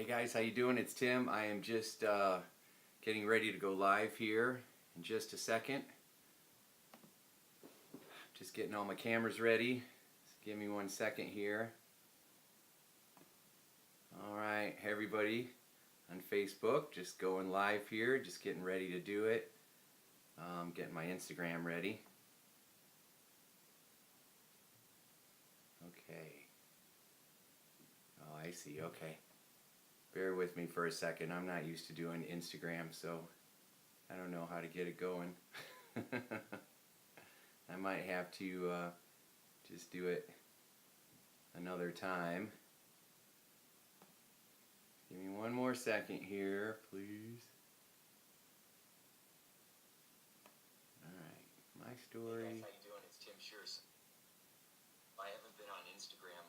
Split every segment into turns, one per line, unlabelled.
Hey guys, how you doing? It's Tim. I am just getting ready to go live here in just a second. Just getting all my cameras ready. Just give me 1 second here. Alright, hey everybody on Facebook, just going live here, just getting ready to do it. Getting my Instagram ready. Okay. Oh, I see, okay. Bear with me for a second. I'm not used to doing Instagram, so I don't know how to get it going. I might have to just do it another time. Give me 1 more second here, please. Alright, my story.
Hey guys, how you doing? It's Tim Shurr. I haven't been on Instagram.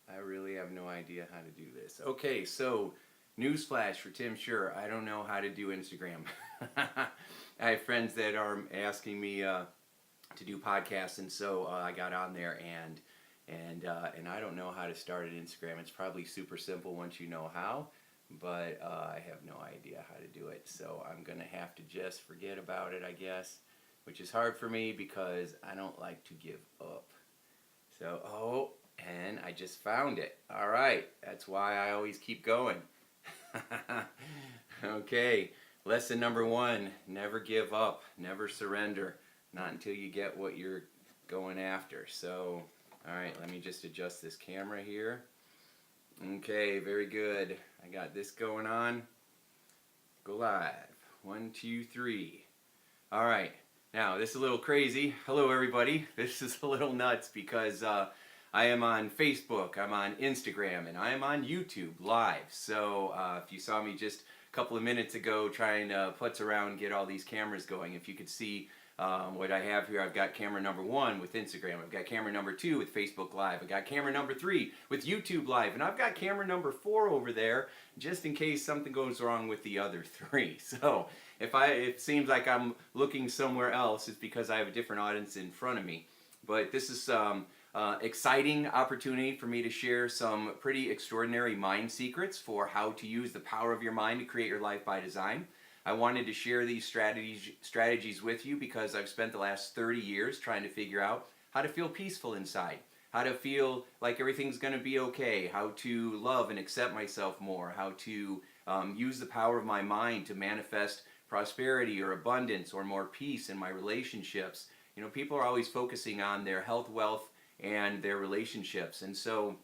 I really have no idea how to do this. Okay, so newsflash for Tim Shurr. I don't know how to do Instagram. I have friends that are asking me to do podcasts, and so I got on there and I don't know how to start an Instagram. It's probably super simple once you know how, but I have no idea how to do it. So I'm gonna have to just forget about it, I guess, which is hard for me because I don't like to give up. So and I just found it. All right, that's why I always keep going. Okay, lesson number 1, never give up, never surrender, not until you get what you're going after. So, all right, let me just adjust this camera here. Okay, very good. I got this going on. Go live. 1, 2, 3. All right, now this is a little crazy. Hello, everybody. This is a little nuts because I am on Facebook, I'm on Instagram, and I am on YouTube live. So if you saw me just a couple of minutes ago trying to putz around, get all these cameras going, if you could see what I have here, I've got camera number 1 with Instagram, I've got camera number 2 with Facebook Live, I've got camera number 3 with YouTube Live, and I've got camera number 4 over there just in case something goes wrong with the other 3. So if it seems like I'm looking somewhere else, it's because I have a different audience in front of me. But this is exciting opportunity for me to share some pretty extraordinary mind secrets for how to use the power of your mind to create your life by design. I wanted to share these strategies with you because I've spent the last 30 years trying to figure out how to feel peaceful inside, how to feel like everything's going to be okay, how to love and accept myself more, how to use the power of my mind to manifest prosperity or abundance or more peace in my relationships. You know, people are always focusing on their health, wealth, and their relationships, and so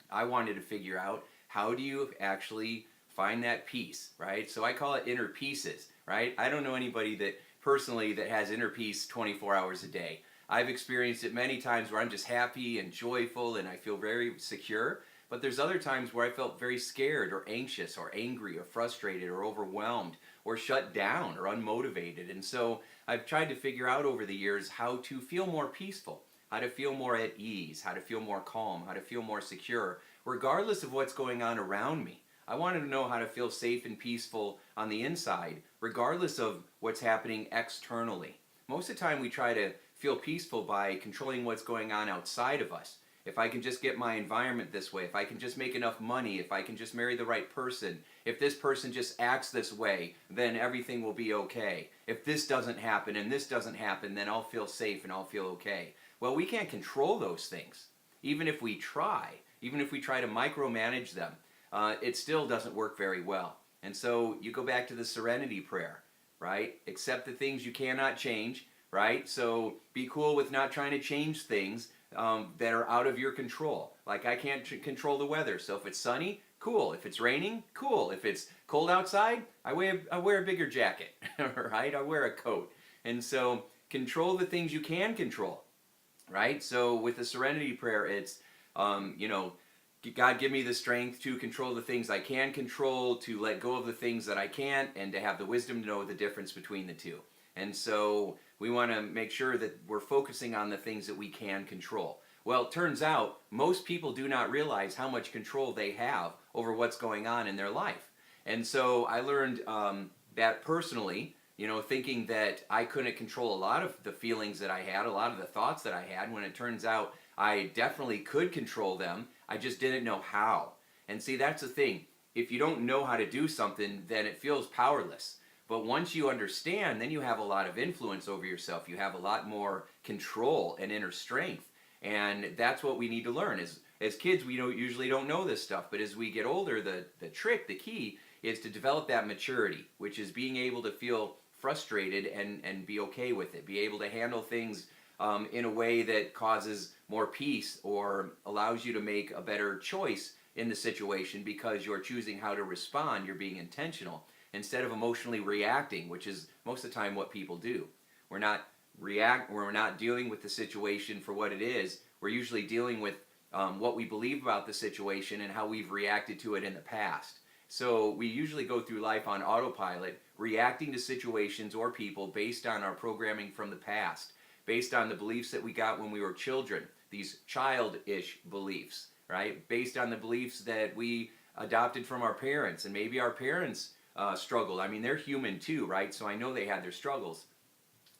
I wanted to figure out how do you actually find that peace, right? So I call it inner pieces, right? I don't know anybody that personally that has inner peace 24 hours a day. I've experienced it many times where I'm just happy and joyful and I feel very secure, but there's other times where I felt very scared or anxious or angry or frustrated or overwhelmed or shut down or unmotivated. And so I've tried to figure out over the years how to feel more peaceful, how to feel more at ease, how to feel more calm, how to feel more secure, regardless of what's going on around me. I wanted to know how to feel safe and peaceful on the inside, regardless of what's happening externally. Most of the time we try to feel peaceful by controlling what's going on outside of us. If I can just get my environment this way, if I can just make enough money, if I can just marry the right person, if this person just acts this way, then everything will be okay. If this doesn't happen and this doesn't happen, then I'll feel safe and I'll feel okay. Well, we can't control those things. Even if we try to micromanage them, it still doesn't work very well. And so you go back to the serenity prayer, right? Accept the things you cannot change, right? So be cool with not trying to change things that are out of your control. Like I can't control the weather, so if it's sunny, cool. If it's raining, cool. If it's cold outside, I wear a bigger jacket, right? I wear a coat. And so control the things you can control, right? So with the serenity prayer, it's, you know, God, give me the strength to control the things I can control, to let go of the things that I can't, and to have the wisdom to know the difference between the two. And so we want to make sure that we're focusing on the things that we can control. Well, it turns out most people do not realize how much control they have over what's going on in their life. And so I learned that personally, you know, thinking that I couldn't control a lot of the feelings that I had, a lot of the thoughts that I had, when it turns out I definitely could control them. I just didn't know how. And see, that's the thing. If you don't know how to do something, then it feels powerless. But once you understand, then you have a lot of influence over yourself. You have a lot more control and inner strength. And that's what we need to learn. As kids, we usually don't know this stuff. But as we get older, the key is to develop that maturity, which is being able to feel frustrated and be okay with it. Be able to handle things in a way that causes more peace or allows you to make a better choice in the situation because you're choosing how to respond. You're being intentional instead of emotionally reacting, which is most of the time what people do. We're not dealing with the situation for what it is. We're usually dealing with what we believe about the situation and how we've reacted to it in the past. So we usually go through life on autopilot, reacting to situations or people based on our programming from the past, based on the beliefs that we got when we were children, these childish beliefs, right? Based on the beliefs that we adopted from our parents, and maybe our parents struggled. I mean, they're human too, right? So I know they had their struggles.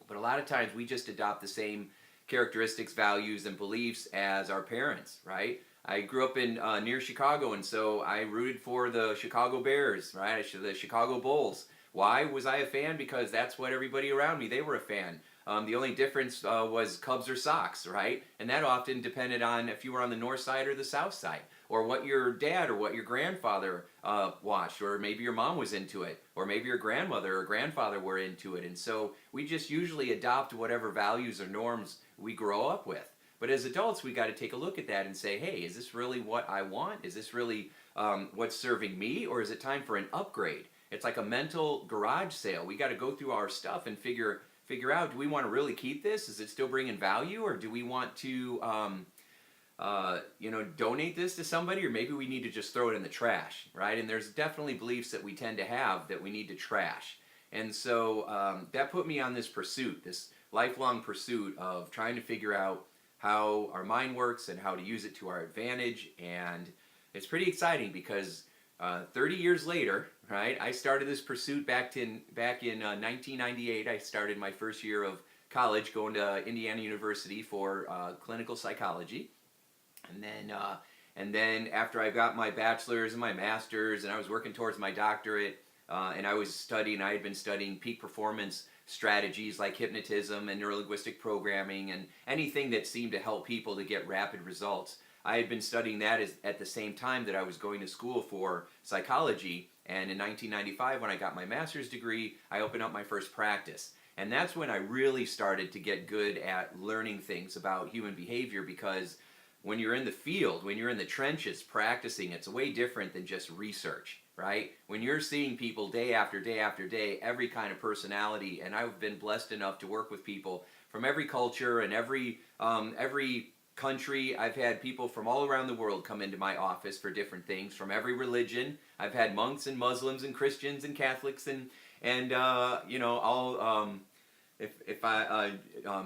But a lot of times we just adopt the same characteristics, values, and beliefs as our parents, right? I grew up in near Chicago, and so I rooted for the Chicago Bears, right? The Chicago Bulls. Why was I a fan? Because that's what everybody around me, they were a fan. The only difference was Cubs or Sox, right? And that often depended on if you were on the north side or the south side, or what your dad or what your grandfather watched, or maybe your mom was into it, or maybe your grandmother or grandfather were into it. And so we just usually adopt whatever values or norms we grow up with. But as adults, we got to take a look at that and say, hey, is this really what I want? Is this really what's serving me? Or is it time for an upgrade? It's like a mental garage sale. We got to go through our stuff and figure out, do we want to really keep this? Is it still bringing value? Or do we want to donate this to somebody? Or maybe we need to just throw it in the trash, right? And there's definitely beliefs that we tend to have that we need to trash. And so that put me on this pursuit, this lifelong pursuit of trying to figure out how our mind works and how to use it to our advantage. And it's pretty exciting because 30 years later, right, I started this pursuit back in 1998. I started my first year of college going to Indiana University for clinical psychology. And then after I got my bachelor's and my master's and I was working towards my doctorate, and I had been studying peak performance strategies like hypnotism and neurolinguistic programming and anything that seemed to help people to get rapid results. I had been studying that at the same time that I was going to school for psychology, and in 1995 when I got my master's degree, I opened up my first practice. And that's when I really started to get good at learning things about human behavior, because when you're in the field, when you're in the trenches practicing, it's way different than just research, right? When you're seeing people day after day after day, every kind of personality, and I've been blessed enough to work with people from every culture and every country. I've had people from all around the world come into my office for different things, from every religion. I've had monks and Muslims and Christians and Catholics and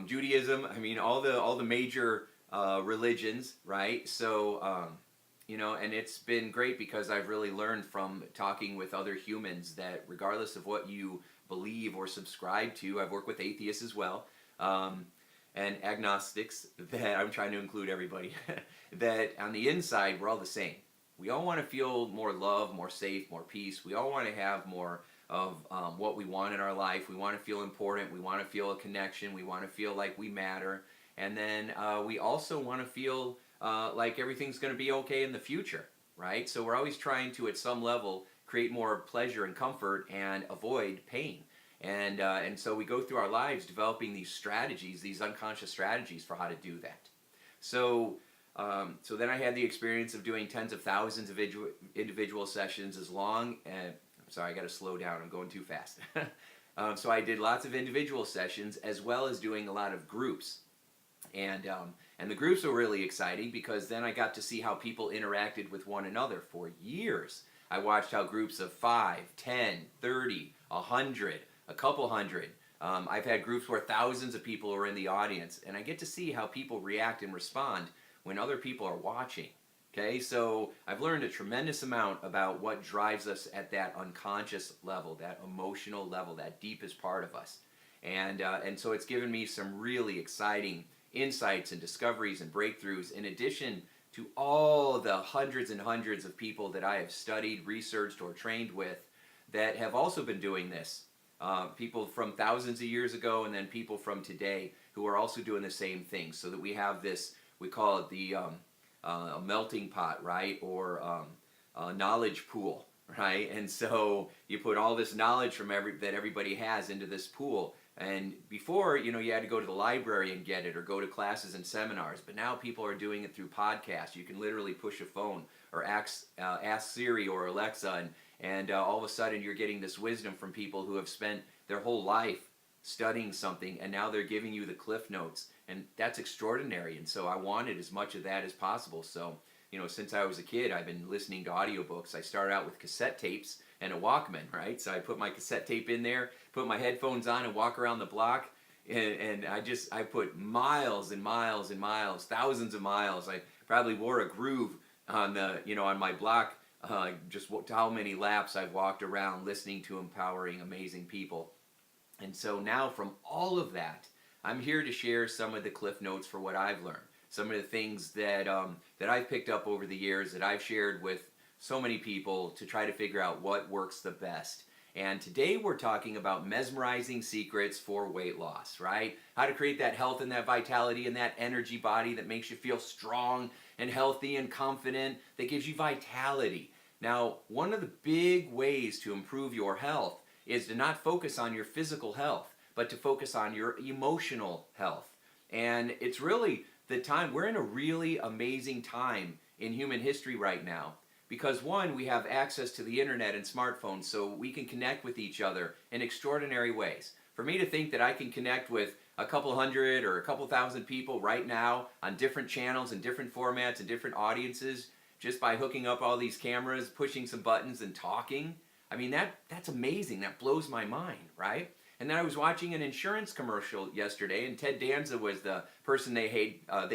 Judaism. I mean, all the major religions, right? So and it's been great because I've really learned from talking with other humans that regardless of what you believe or subscribe to, I've worked with atheists as well. And agnostics, that I'm trying to include everybody, that on the inside we're all the same. We all want to feel more love, more safe, more peace. We all want to have more of what we want in our life. We want to feel important. We want to feel a connection. We want to feel like we matter. And then we also want to feel like everything's going to be okay in the future, right? So we're always trying to, at some level, create more pleasure and comfort and avoid pain. And so we go through our lives developing these strategies, these unconscious strategies for how to do that. So then I had the experience of doing tens of thousands of individual sessions I'm sorry, I got to slow down. I'm going too fast. So I did lots of individual sessions as well as doing a lot of groups. And the groups were really exciting because then I got to see how people interacted with one another for years. I watched how groups of 5, 10, 30, 100, a couple hundred. I've had groups where thousands of people are in the audience, and I get to see how people react and respond when other people are watching. Okay, so I've learned a tremendous amount about what drives us at that unconscious level, that emotional level, that deepest part of us. And so it's given me some really exciting insights and discoveries and breakthroughs, in addition to all the hundreds and hundreds of people that I have studied, researched, or trained with that have also been doing this. People from thousands of years ago, and then people from today who are also doing the same thing, so that we have this, we call it the a melting pot, right? Or a knowledge pool, right? And so you put all this knowledge from that everybody has into this pool. And before, you know, you had to go to the library and get it, or go to classes and seminars. But now people are doing it through podcasts. You can literally push a phone or ask Siri or Alexa, and all of a sudden you're getting this wisdom from people who have spent their whole life studying something, and now they're giving you the cliff notes. And that's extraordinary. And so I wanted as much of that as possible. So, you know, since I was a kid, I've been listening to audiobooks. I started out with cassette tapes and a Walkman, right? So I put my cassette tape in there, put my headphones on, and walk around the block. And I put miles and miles and miles, thousands of miles. I probably wore a groove on on my block, just how many laps I've walked around listening to empowering, amazing people. And so now, from all of that, I'm here to share some of the cliff notes for what I've learned. Some of the things that I've picked up over the years that I've shared with so many people to try to figure out what works the best. And today we're talking about mesmerizing secrets for weight loss, right? How to create that health and that vitality and that energy body that makes you feel strong and healthy and confident, that gives you vitality. Now, one of the big ways to improve your health is to not focus on your physical health, but to focus on your emotional health. And it's really the time, we're in a really amazing time in human history right now. Because one, we have access to the internet and smartphones, so we can connect with each other in extraordinary ways. For me to think that I can connect with a couple hundred or a couple thousand people right now on different channels and different formats and different audiences, just by hooking up all these cameras, pushing some buttons and talking, I mean, that's amazing. That blows my mind, right? And then I was watching an insurance commercial yesterday, and Ted Danza was the person they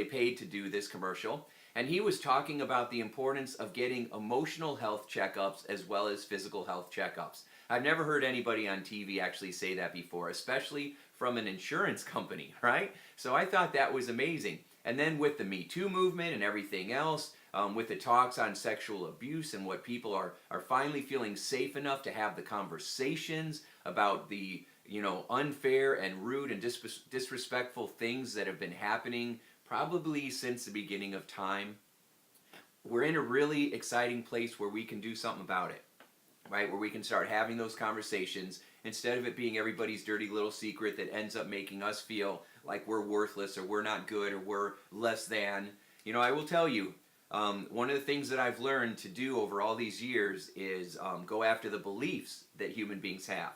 paid to do this commercial. And he was talking about the importance of getting emotional health checkups as well as physical health checkups. I've never heard anybody on TV actually say that before, especially from an insurance company, right? So I thought that was amazing. And then with the Me Too movement and everything else, with the talks on sexual abuse and what people are finally feeling safe enough to have the conversations about the unfair and rude and disrespectful things that have been happening probably since the beginning of time. We're in a really exciting place where we can do something about it, right? Where we can start having those conversations instead of it being everybody's dirty little secret that ends up making us feel like we're worthless or we're not good or we're less than. I will tell you, one of the things that I've learned to do over all these years is go after the beliefs that human beings have.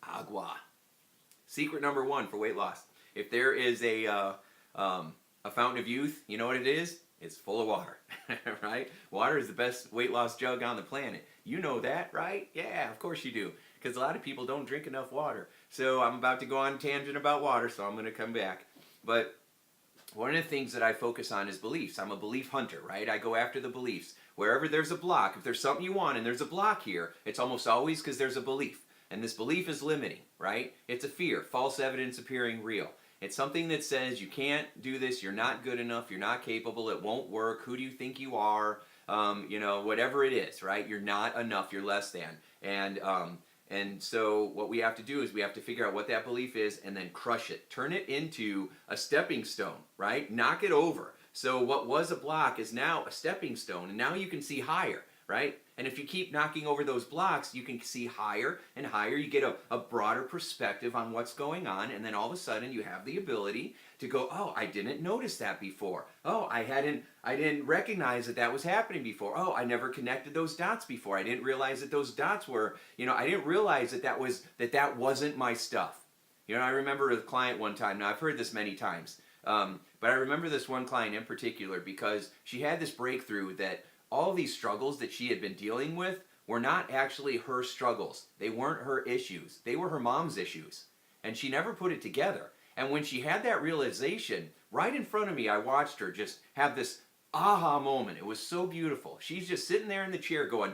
Agua. Secret number one for weight loss. If there is a fountain of youth, you know what it is? It's full of water, right? Water is the best weight loss jug on the planet. You know that, right? Yeah, of course you do. Because a lot of people don't drink enough water. So I'm about to go on a tangent about water, so I'm going to come back. But one of the things that I focus on is beliefs. I'm a belief hunter, right? I go after the beliefs. Wherever there's a block, if there's something you want and there's a block here, it's almost always because there's a belief. And this belief is limiting, right? It's a fear, false evidence appearing real. It's something that says you can't do this, you're not good enough, you're not capable, it won't work, who do you think you are, whatever it is, right? You're not enough, you're less than. And so what we have to do is we have to figure out what that belief is and then crush it. Turn it into a stepping stone, right? Knock it over. So what was a block is now a stepping stone, and now you can see higher, right? And if you keep knocking over those blocks, you can see higher and higher. You get a broader perspective on what's going on, and then all of a sudden you have the ability to go, oh, I didn't notice that before. Oh, I didn't recognize that was happening before. Oh, I never connected those dots before. I didn't realize that those dots were, I didn't realize that wasn't my stuff. I remember a client one time, now I've heard this many times, but I remember this one client in particular because she had this breakthrough that all these struggles that she had been dealing with were not actually her struggles. They weren't her issues. They were her mom's issues. And she never put it together. And when she had that realization, right in front of me, I watched her just have this aha moment. It was so beautiful. She's just sitting there in the chair going,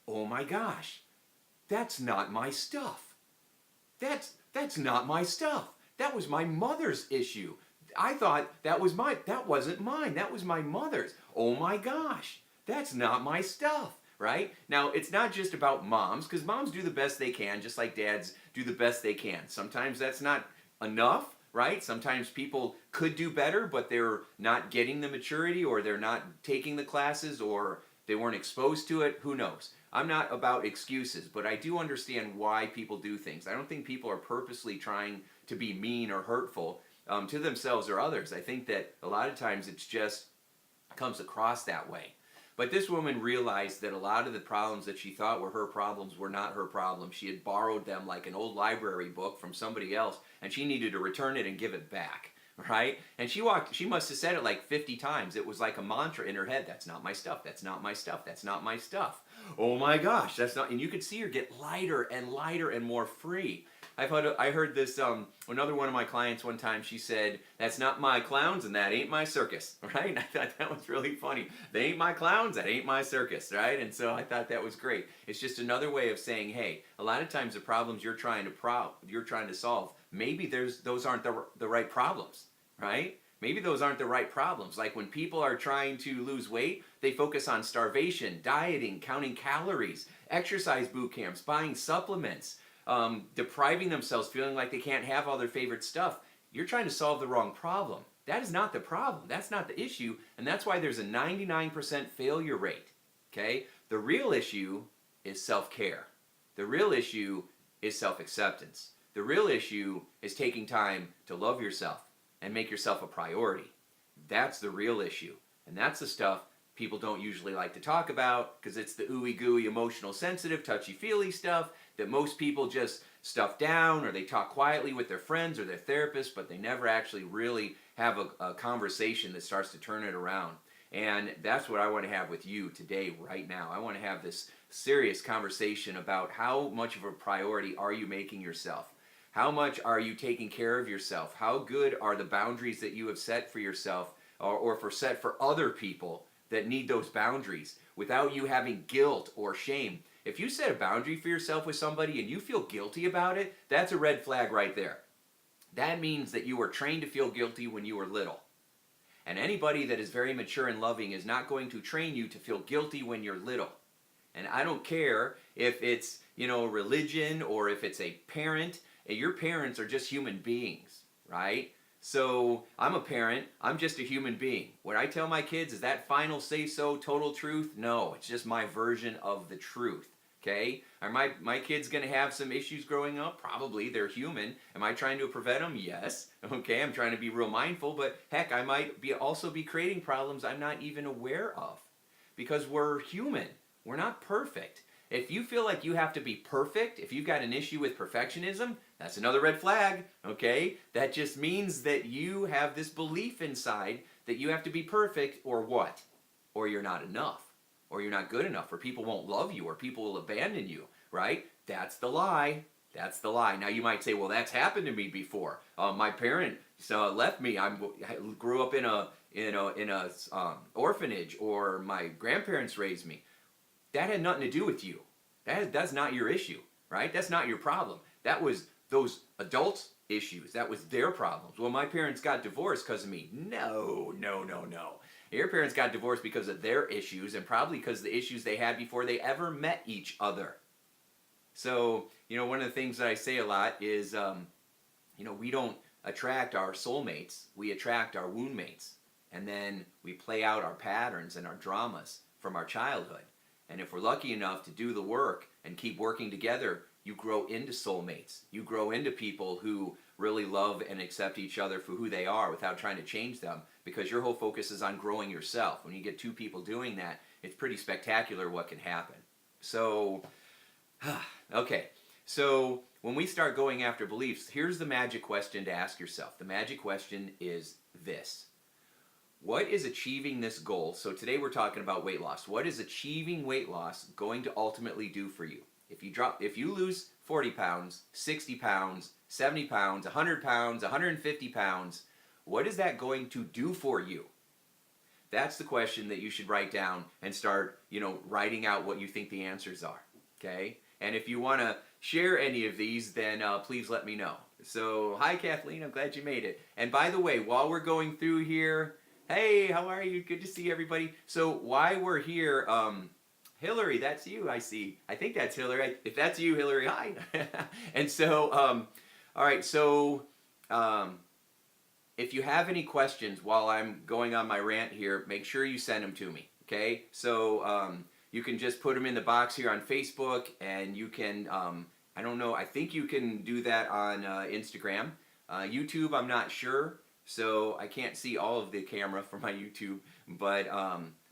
oh my gosh, that's not my stuff. That's not my stuff. That was my mother's issue. I thought that wasn't mine. That was my mother's. Oh my gosh, that's not my stuff, right? Now, it's not just about moms, because moms do the best they can, just like dads do the best they can. Sometimes that's not enough, right? Sometimes people could do better, but they're not getting the maturity, or they're not taking the classes, or they weren't exposed to it. Who knows? I'm not about excuses, but I do understand why people do things. I don't think people are purposely trying to be mean or hurtful to themselves or others. I think that a lot of times it's just comes across that way. But this woman realized that a lot of the problems that she thought were her problems were not her problems. She had borrowed them like an old library book from somebody else, and she needed to return it and give it back, right? And she must have said it like 50 times. It was like a mantra in her head. That's not my stuff. That's not my stuff. That's not my stuff. Oh my gosh, that's not, and you could see her get lighter and more free. I heard this, another one of my clients one time, she said, that's not my clowns and that ain't my circus, right? And I thought that was really funny. They ain't my clowns, that ain't my circus, right? And so I thought that was great. It's just another way of saying, hey, a lot of times the problems you're trying to solve, maybe those aren't the right problems, right? Maybe those aren't the right problems. Like when people are trying to lose weight, they focus on starvation, dieting, counting calories, exercise boot camps, buying supplements, depriving themselves, feeling like they can't have all their favorite stuff. You're trying to solve the wrong problem. That is not the problem. That's not the issue. And that's why there's a 99% failure rate. Okay? The real issue is self-care. The real issue is self-acceptance. The real issue is taking time to love yourself and make yourself a priority. That's the real issue. And that's the stuff people don't usually like to talk about, because it's the ooey gooey, emotional, sensitive, touchy-feely stuff that most people just stuff down, or they talk quietly with their friends or their therapist, but they never actually really have a conversation that starts to turn it around. And that's what I want to have with you today, right now. I want to have this serious conversation about how much of a priority are you making yourself? How much are you taking care of yourself? How good are the boundaries that you have set for yourself, or set for other people that need those boundaries, without you having guilt or shame? If you set a boundary for yourself with somebody and you feel guilty about it, that's a red flag right there. That means that you were trained to feel guilty when you were little. And anybody that is very mature and loving is not going to train you to feel guilty when you're little. And I don't care if it's, religion, or if it's a parent. Your parents are just human beings, right? So I'm a parent, I'm just a human being. What I tell my kids, is that final say-so, total truth? No, it's just my version of the truth, okay? Are my kids going to have some issues growing up? Probably, they're human. Am I trying to prevent them? Yes. Okay, I'm trying to be real mindful, but heck, I might also be creating problems I'm not even aware of. Because we're human, we're not perfect. If you feel like you have to be perfect, if you've got an issue with perfectionism, that's another red flag, okay? That just means that you have this belief inside that you have to be perfect, or what? Or you're not enough, or you're not good enough, or people won't love you, or people will abandon you, right? That's the lie. That's the lie. Now you might say, well, that's happened to me before. My parent left me. I grew up in a orphanage, or my grandparents raised me. That had nothing to do with you. That's not your issue, right? That's not your problem. That was those adults' issues. That was their problems. Well, my parents got divorced because of me. No. Your parents got divorced because of their issues, and probably because of the issues they had before they ever met each other. So, one of the things that I say a lot is, we don't attract our soulmates. We attract our wound mates. And then we play out our patterns and our dramas from our childhood. And if we're lucky enough to do the work and keep working together, you grow into soulmates. You grow into people who really love and accept each other for who they are without trying to change them, because your whole focus is on growing yourself. When you get two people doing that, it's pretty spectacular what can happen. So, okay. So when we start going after beliefs, here's the magic question to ask yourself. The magic question is this. What is achieving this goal? So today we're talking about weight loss. What is achieving weight loss going to ultimately do for you? If you lose 40 pounds, 60 pounds, 70 pounds, 100 pounds, 150 pounds, what is that going to do for you? That's the question that you should write down and start, writing out what you think the answers are. Okay? And if you want to share any of these, then please let me know. So, hi Kathleen, I'm glad you made it. And by the way, while we're going through here, hey, how are you? Good to see everybody. So, while we're here, Hillary, that's you, I see. I think that's Hillary. If that's you, Hillary, hi. And so, all right, so if you have any questions while I'm going on my rant here, make sure you send them to me, okay? So you can just put them in the box here on Facebook, and you can, I don't know, I think you can do that on Instagram. YouTube, I'm not sure, so I can't see all of the camera from my YouTube, but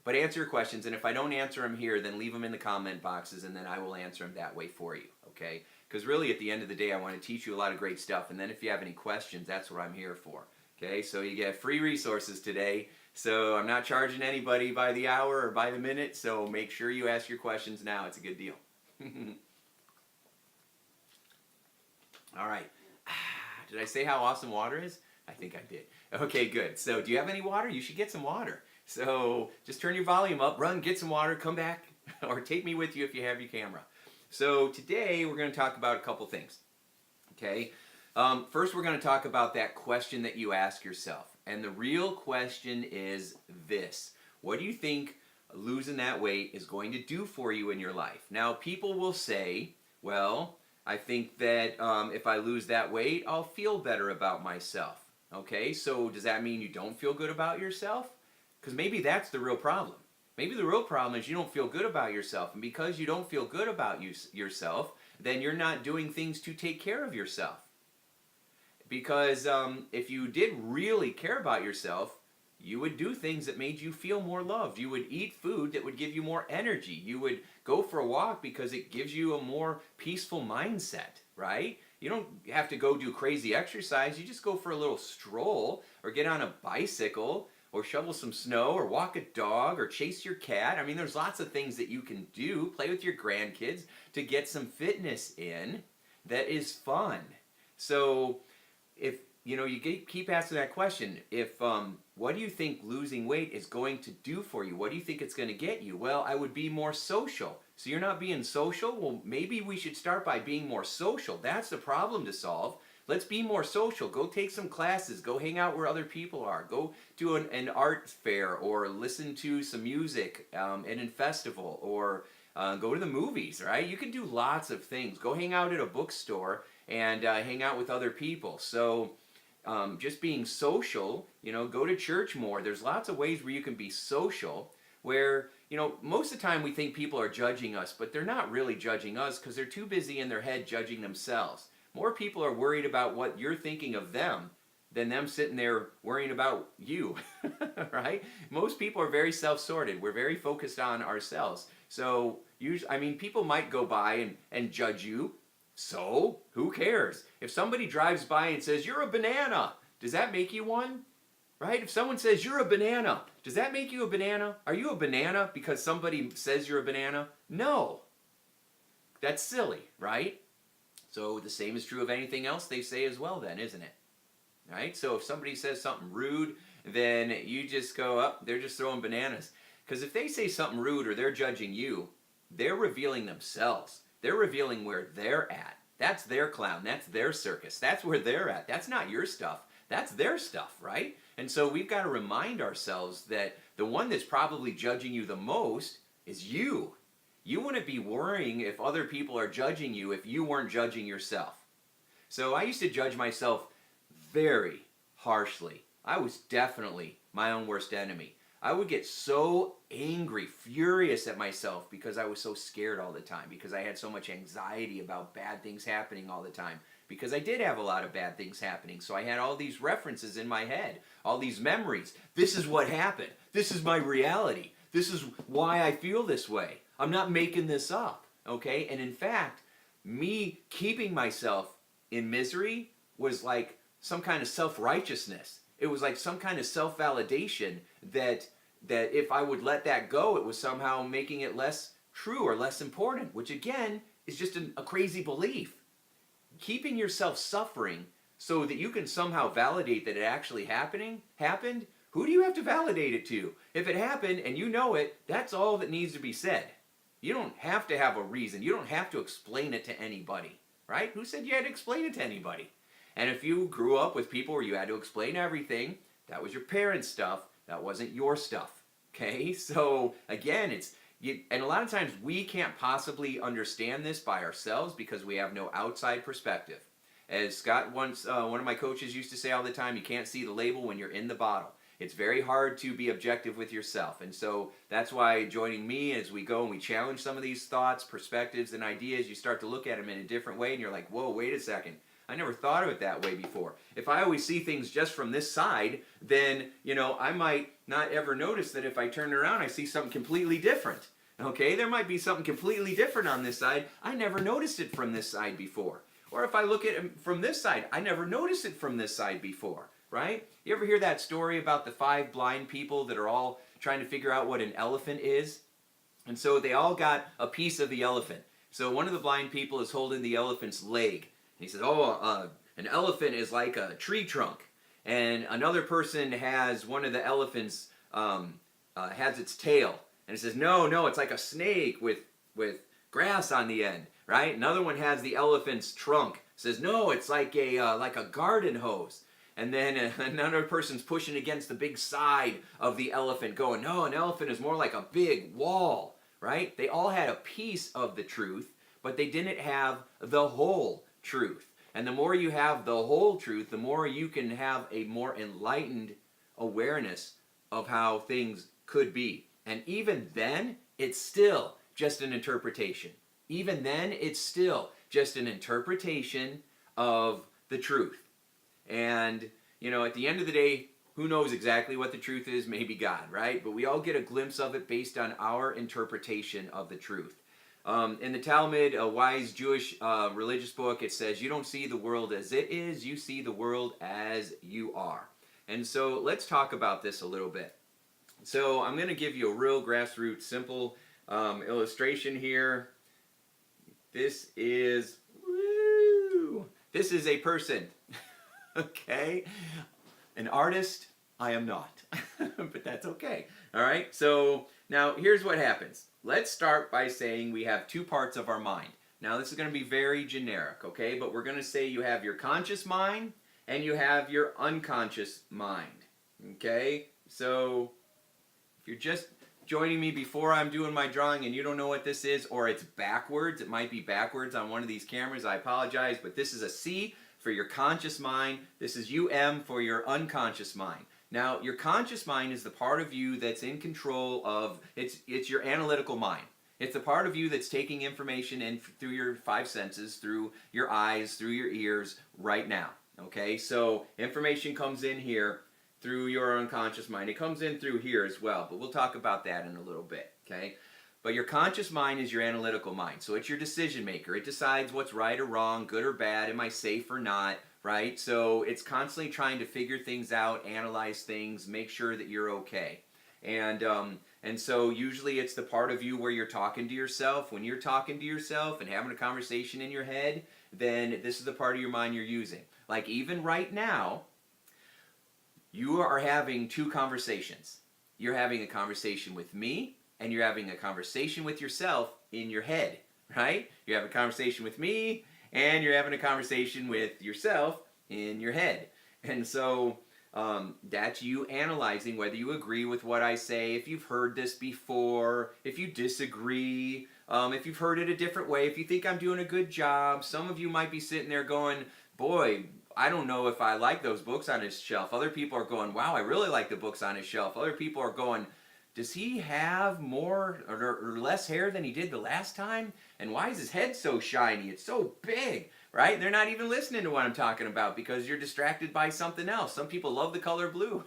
answer your questions, and if I don't answer them here, then leave them in the comment boxes, and then I will answer them that way for you, okay? Because really, at the end of the day, I want to teach you a lot of great stuff, and then if you have any questions, that's what I'm here for, okay? So you get free resources today, so I'm not charging anybody by the hour or by the minute, so make sure you ask your questions now. It's a good deal. All right. Did I say how awesome water is? I think I did. Okay, good. So do you have any water? You should get some water. So just turn your volume up, run, get some water, come back, or take me with you if you have your camera. So today we're going to talk about a couple things. Okay. First we're going to talk about that question that you ask yourself. And the real question is this. What do you think losing that weight is going to do for you in your life? Now people will say, well, I think that if I lose that weight, I'll feel better about myself. Okay, so does that mean you don't feel good about yourself? Because maybe that's the real problem. Maybe the real problem is you don't feel good about yourself. And because you don't feel good about yourself, then you're not doing things to take care of yourself. Because if you did really care about yourself, you would do things that made you feel more loved. You would eat food that would give you more energy. You would go for a walk because it gives you a more peaceful mindset, right? You don't have to go do crazy exercise. You just go for a little stroll or get on a bicycle or shovel some snow or walk a dog or chase your cat. I mean, there's lots of things that you can do. Play with your grandkids to get some fitness in that is fun. So if you keep asking that question, what do you think losing weight is going to do for you? What do you think it's going to get you? Well, I would be more social. So you're not being social? Well, maybe we should start by being more social. That's the problem to solve. Let's be more social. Go take some classes. Go hang out where other people are. Go to an art fair or listen to some music in a festival or go to the movies, right? You can do lots of things. Go hang out at a bookstore and hang out with other people. So just being social, go to church more. There's lots of ways where you can be social where, most of the time we think people are judging us, but they're not really judging us because they're too busy in their head judging themselves. More people are worried about what you're thinking of them than them sitting there worrying about you, right? Most people are very self-sorted. We're very focused on ourselves. So, people might go by and judge you. So, who cares? If somebody drives by and says, "You're a banana," does that make you one? Right? If someone says, "You're a banana," does that make you a banana? Are you a banana because somebody says you're a banana? No. That's silly, right? So the same is true of anything else they say as well then, isn't it? Right? So if somebody says something rude, then you just go, "Up, they're just throwing bananas." Because if they say something rude or they're judging you, they're revealing themselves. They're revealing where they're at. That's their clown. That's their circus. That's where they're at. That's not your stuff. That's their stuff, right? And so we've got to remind ourselves that the one that's probably judging you the most is you. You wouldn't be worrying if other people are judging you if you weren't judging yourself. So I used to judge myself very harshly. I was definitely my own worst enemy. I would get so angry, furious at myself because I was so scared all the time, because I had so much anxiety about bad things happening all the time, because I did have a lot of bad things happening. So I had all these references in my head, all these memories. This is what happened. This is my reality. This is why I feel this way. I'm not making this up, okay? And in fact, me keeping myself in misery was like some kind of self-righteousness. It was like some kind of self-validation that if I would let that go, it was somehow making it less true or less important, which again is just a crazy belief. Keeping yourself suffering so that you can somehow validate that it actually happened, who do you have to validate it to? If it happened and you know it, that's all that needs to be said. You don't have to have a reason. You don't have to explain it to anybody, right? Who said you had to explain it to anybody? And if you grew up with people where you had to explain everything, that was your parents' stuff. That wasn't your stuff. Okay? So again, and a lot of times we can't possibly understand this by ourselves because we have no outside perspective. As Scott once, one of my coaches used to say all the time, you can't see the label when you're in the bottle. It's very hard to be objective with yourself. And so that's why joining me as we go and we challenge some of these thoughts, perspectives, and ideas, you start to look at them in a different way and you're like, whoa, wait a second. I never thought of it that way before. If I always see things just from this side, then, I might not ever notice that if I turn around, I see something completely different. Okay, there might be something completely different on this side. I never noticed it from this side before. Or if I look at it from this side, I never noticed it from this side before, right? You ever hear that story about the 5 blind people that are all trying to figure out what an elephant is? And so they all got a piece of the elephant. So one of the blind people is holding the elephant's leg. And he says, an elephant is like a tree trunk. And another person has one of the elephants, has its tail. And it says, no, it's like a snake with grass on the end, right? Another one has the elephant's trunk. It says, no, it's like a garden hose. And then another person's pushing against the big side of the elephant going, no, an elephant is more like a big wall, right? They all had a piece of the truth, but they didn't have the whole truth. And the more you have the whole truth, the more you can have a more enlightened awareness of how things could be. And even then, it's still just an interpretation. Even then, it's still just an interpretation of the truth. And, at the end of the day, who knows exactly what the truth is? Maybe God, right? But we all get a glimpse of it based on our interpretation of the truth. In the Talmud, a wise Jewish religious book, it says, you don't see the world as it is, you see the world as you are. And so let's talk about this a little bit. So I'm going to give you a real grassroots, simple illustration here. This is a person, okay? An artist, I am not, but that's okay. All right, so now here's what happens. Let's start by saying we have 2 parts of our mind. Now this is going to be very generic, okay? But we're going to say you have your conscious mind and you have your unconscious mind, okay? So if you're just joining me before I'm doing my drawing and you don't know what this is, or it's backwards, it might be backwards on one of these cameras, I apologize, but this is a C for your conscious mind. This is UM for your unconscious mind. Now, your conscious mind is the part of you that's in control of, it's your analytical mind. It's the part of you that's taking information in through your 5 senses, through your eyes, through your ears, right now. Okay, so information comes in here through your unconscious mind. It comes in through here as well, but we'll talk about that in a little bit, okay? But your conscious mind is your analytical mind. So it's your decision maker. It decides what's right or wrong, good or bad, am I safe or not, right? So it's constantly trying to figure things out, analyze things, make sure that you're okay. And so usually it's the part of you where you're talking to yourself. When you're talking to yourself and having a conversation in your head, then this is the part of your mind you're using. Like even right now, you are having 2 conversations. You're having a conversation with me, and you're having a conversation with yourself in your head, right? You have a conversation with me, and you're having a conversation with yourself in your head. And so that's you analyzing whether you agree with what I say, if you've heard this before, if you disagree, if you've heard it a different way, if you think I'm doing a good job. Some of you might be sitting there going, boy, I don't know if I like those books on his shelf. Other people are going, wow, I really like the books on his shelf. Other people are going, does he have more or less hair than he did the last time? And why is his head so shiny? It's so big, right? They're not even listening to what I'm talking about because you're distracted by something else. Some people love the color blue,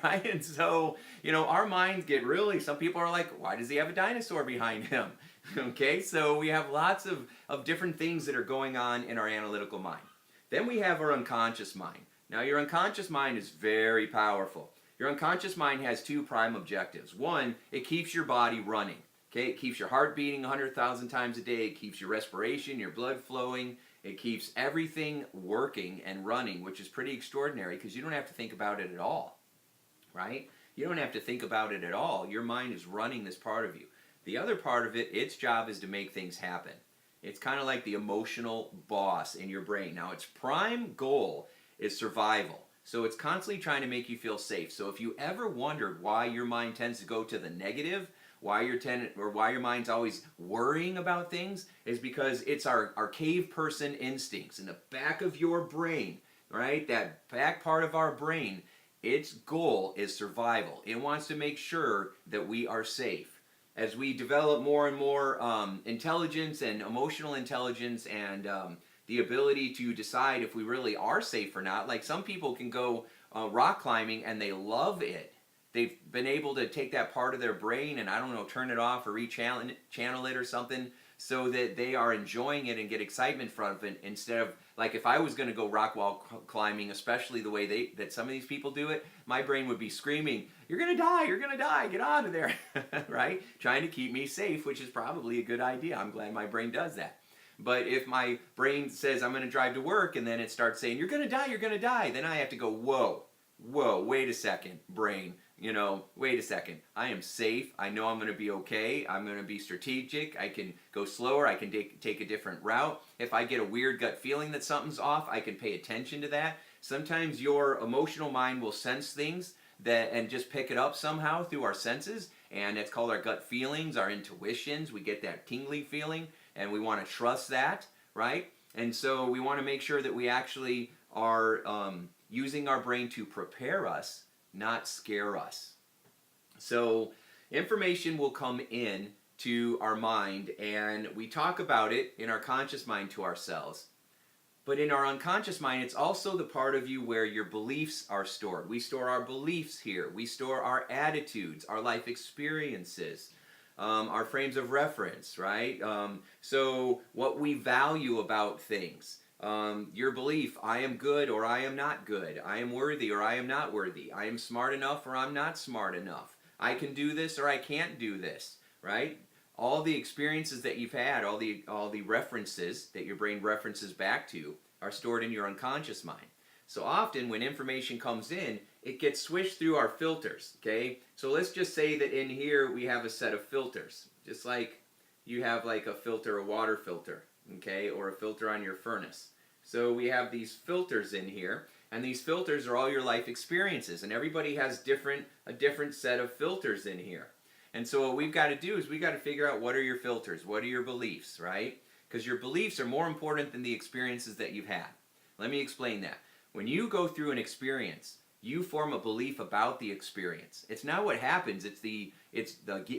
right? And so, our minds get really, some people are like, why does he have a dinosaur behind him? Okay, so we have lots of different things that are going on in our analytical mind. Then we have our unconscious mind. Now, your unconscious mind is very powerful. Your unconscious mind has 2 prime objectives. One, it keeps your body running. Okay, it keeps your heart beating 100,000 times a day. It keeps your respiration, your blood flowing. It keeps everything working and running, which is pretty extraordinary because you don't have to think about it at all, right? You don't have to think about it at all. Your mind is running this part of you. The other part of it, its job is to make things happen. It's kind of like the emotional boss in your brain. Now, its prime goal is survival. So it's constantly trying to make you feel safe. So if you ever wondered why your mind tends to go to the negative, why your mind's always worrying about things, is because it's our cave person instincts in the back of your brain, right? That back part of our brain, its goal is survival. It wants to make sure that we are safe. As we develop more and more intelligence and emotional intelligence and the ability to decide if we really are safe or not, like some people can go rock climbing and they love it. They've been able to take that part of their brain and, I don't know, turn it off or channel it or something so that they are enjoying it and get excitement from it, instead of, like, if I was going to go rock wall climbing, especially the way that some of these people do it, my brain would be screaming, "You're going to die, you're going to die, get out of there," right? Trying to keep me safe, which is probably a good idea. I'm glad my brain does that. But if my brain says I'm going to drive to work and then it starts saying, "You're going to die, you're going to die," then I have to go, whoa, wait a second, brain. Wait a second. I am safe. I know I'm going to be okay. I'm going to be strategic. I can go slower. I can take a different route. If I get a weird gut feeling that something's off, I can pay attention to that. Sometimes your emotional mind will sense things and just pick it up somehow through our senses, and it's called our gut feelings, our intuitions. We get that tingly feeling, and we want to trust that, right? And so we want to make sure that we actually are using our brain to prepare us, not scare us. So information will come in to our mind, and we talk about it in our conscious mind to ourselves. But in our unconscious mind, it's also the part of you where your beliefs are stored. We store our beliefs here. We store our attitudes, our life experiences, our frames of reference, right? So what we value about things. Your belief, I am good or I am not good. I am worthy or I am not worthy. I am smart enough or I'm not smart enough. I can do this or I can't do this, right? All the experiences that you've had, all the references that your brain references back to are stored in your unconscious mind. So often when information comes in, it gets swished through our filters, okay? So let's just say that in here we have a set of filters, just like you have like a filter, a water filter, okay, or a filter on your furnace. So we have these filters in here, and these filters are all your life experiences, and everybody has a different set of filters in here. And so what we've got to do is we've got to figure out, what are your filters, what are your beliefs, right? Because your beliefs are more important than the experiences that you've had. Let me explain that. When you go through an experience, you form a belief about the experience. It's not what happens, it's the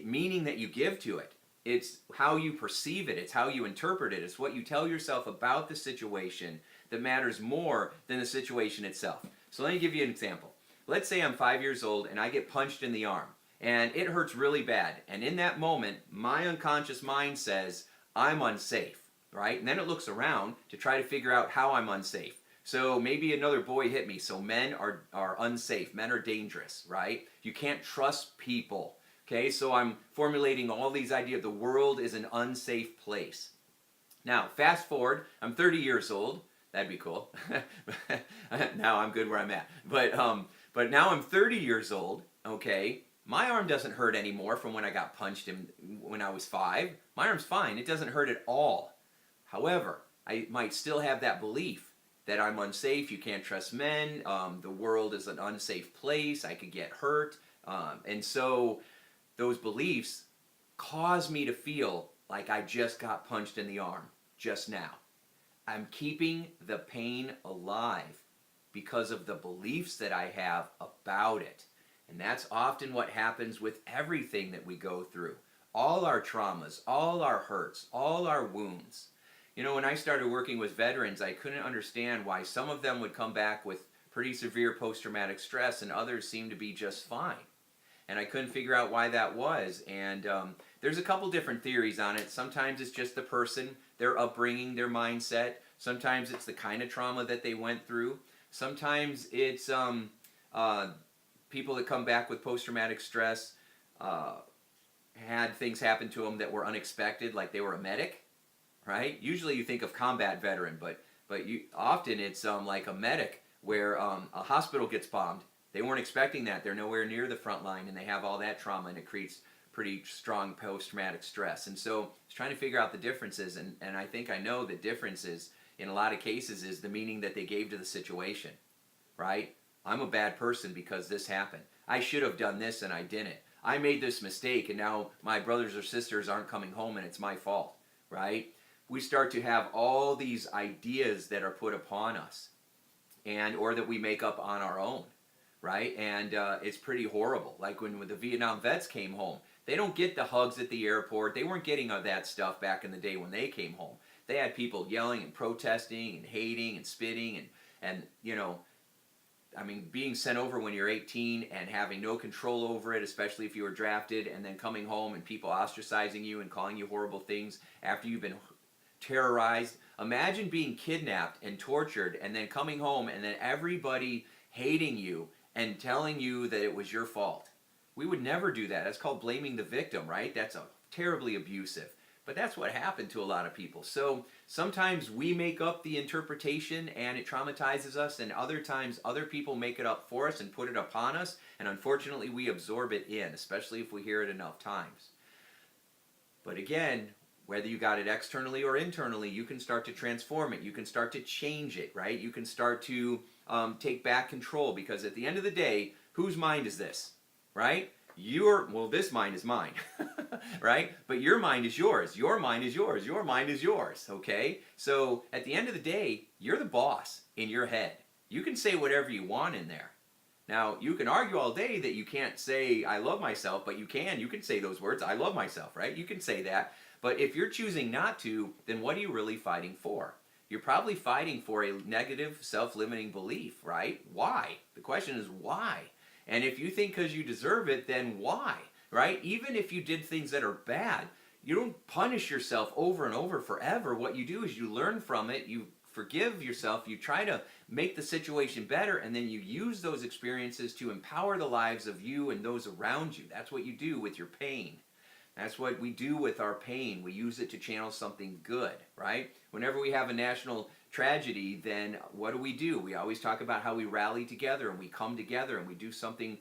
meaning that you give to it. It's how you perceive it. It's how you interpret it. It's what you tell yourself about the situation that matters more than the situation itself. So let me give you an example. Let's say I'm 5 years old and I get punched in the arm and it hurts really bad. And in that moment, my unconscious mind says, I'm unsafe, right? And then it looks around to try to figure out how I'm unsafe. So maybe another boy hit me. So men are unsafe. Men are dangerous, right? You can't trust people. Okay, so I'm formulating all these ideas. The world is an unsafe place. Now, fast forward, I'm 30 years old. That'd be cool. Now I'm good where I'm at. But now I'm 30 years old, okay? My arm doesn't hurt anymore from when I got punched when I was 5. My arm's fine. It doesn't hurt at all. However, I might still have that belief that I'm unsafe, you can't trust men, the world is an unsafe place, I could get hurt. And so those beliefs cause me to feel like I just got punched in the arm just now. I'm keeping the pain alive because of the beliefs that I have about it. And that's often what happens with everything that we go through. All our traumas, all our hurts, all our wounds. You know, when I started working with veterans, I couldn't understand why some of them would come back with pretty severe post-traumatic stress and others seemed to be just fine. And I couldn't figure out why that was. And there's a couple different theories on it. Sometimes it's just the person, their upbringing, their mindset. Sometimes it's the kind of trauma that they went through. Sometimes it's people that come back with post-traumatic stress had things happen to them that were unexpected, like they were a medic, right? Usually you think of combat veteran, but often it's like a medic where a hospital gets bombed. They weren't expecting that. They're nowhere near the front line, and they have all that trauma, and it creates pretty strong post-traumatic stress. And so I was trying to figure out the differences, and I think I know the differences in a lot of cases is the meaning that they gave to the situation, right? I'm a bad person because this happened. I should have done this and I didn't. I made this mistake and now my brothers or sisters aren't coming home and it's my fault, right? We start to have all these ideas that are put upon us, and or that we make up on our own, right? And it's pretty horrible. Like when the Vietnam vets came home, they don't get the hugs at the airport. They weren't getting all that stuff back in the day when they came home. They had people yelling and protesting and hating and spitting and you know, I mean, being sent over when you're 18 and having no control over it, especially if you were drafted, and then coming home and people ostracizing you and calling you horrible things after you've been terrorized. Imagine being kidnapped and tortured and then coming home and then everybody hating you and telling you that it was your fault. We would never do that. That's called blaming the victim, right? That's terribly abusive. But that's what happened to a lot of people. So sometimes we make up the interpretation and it traumatizes us, and other times other people make it up for us and put it upon us, and unfortunately we absorb it in, especially if we hear it enough times. But again, whether you got it externally or internally, you can start to transform it. You can start to change it, right? You can start to take back control, because at the end of the day, whose mind is this, right? Well, this mind is mine, right? But your mind is yours. Your mind is yours. Your mind is yours, okay? So at the end of the day, you're the boss in your head. You can say whatever you want in there. Now, you can argue all day that you can't say, I love myself, but you can. You can say those words, I love myself, right? You can say that. But if you're choosing not to, then what are you really fighting for? You're probably fighting for a negative, self-limiting belief, right? Why? The question is why? And if you think because you deserve it, then why, right? Even if you did things that are bad, you don't punish yourself over and over forever. What you do is you learn from it, you forgive yourself, you try to make the situation better, and then you use those experiences to empower the lives of you and those around you. That's what you do with your pain. That's what we do with our pain. We use it to channel something good, right? Whenever we have a national tragedy, then what do? We always talk about how we rally together and we come together and we do something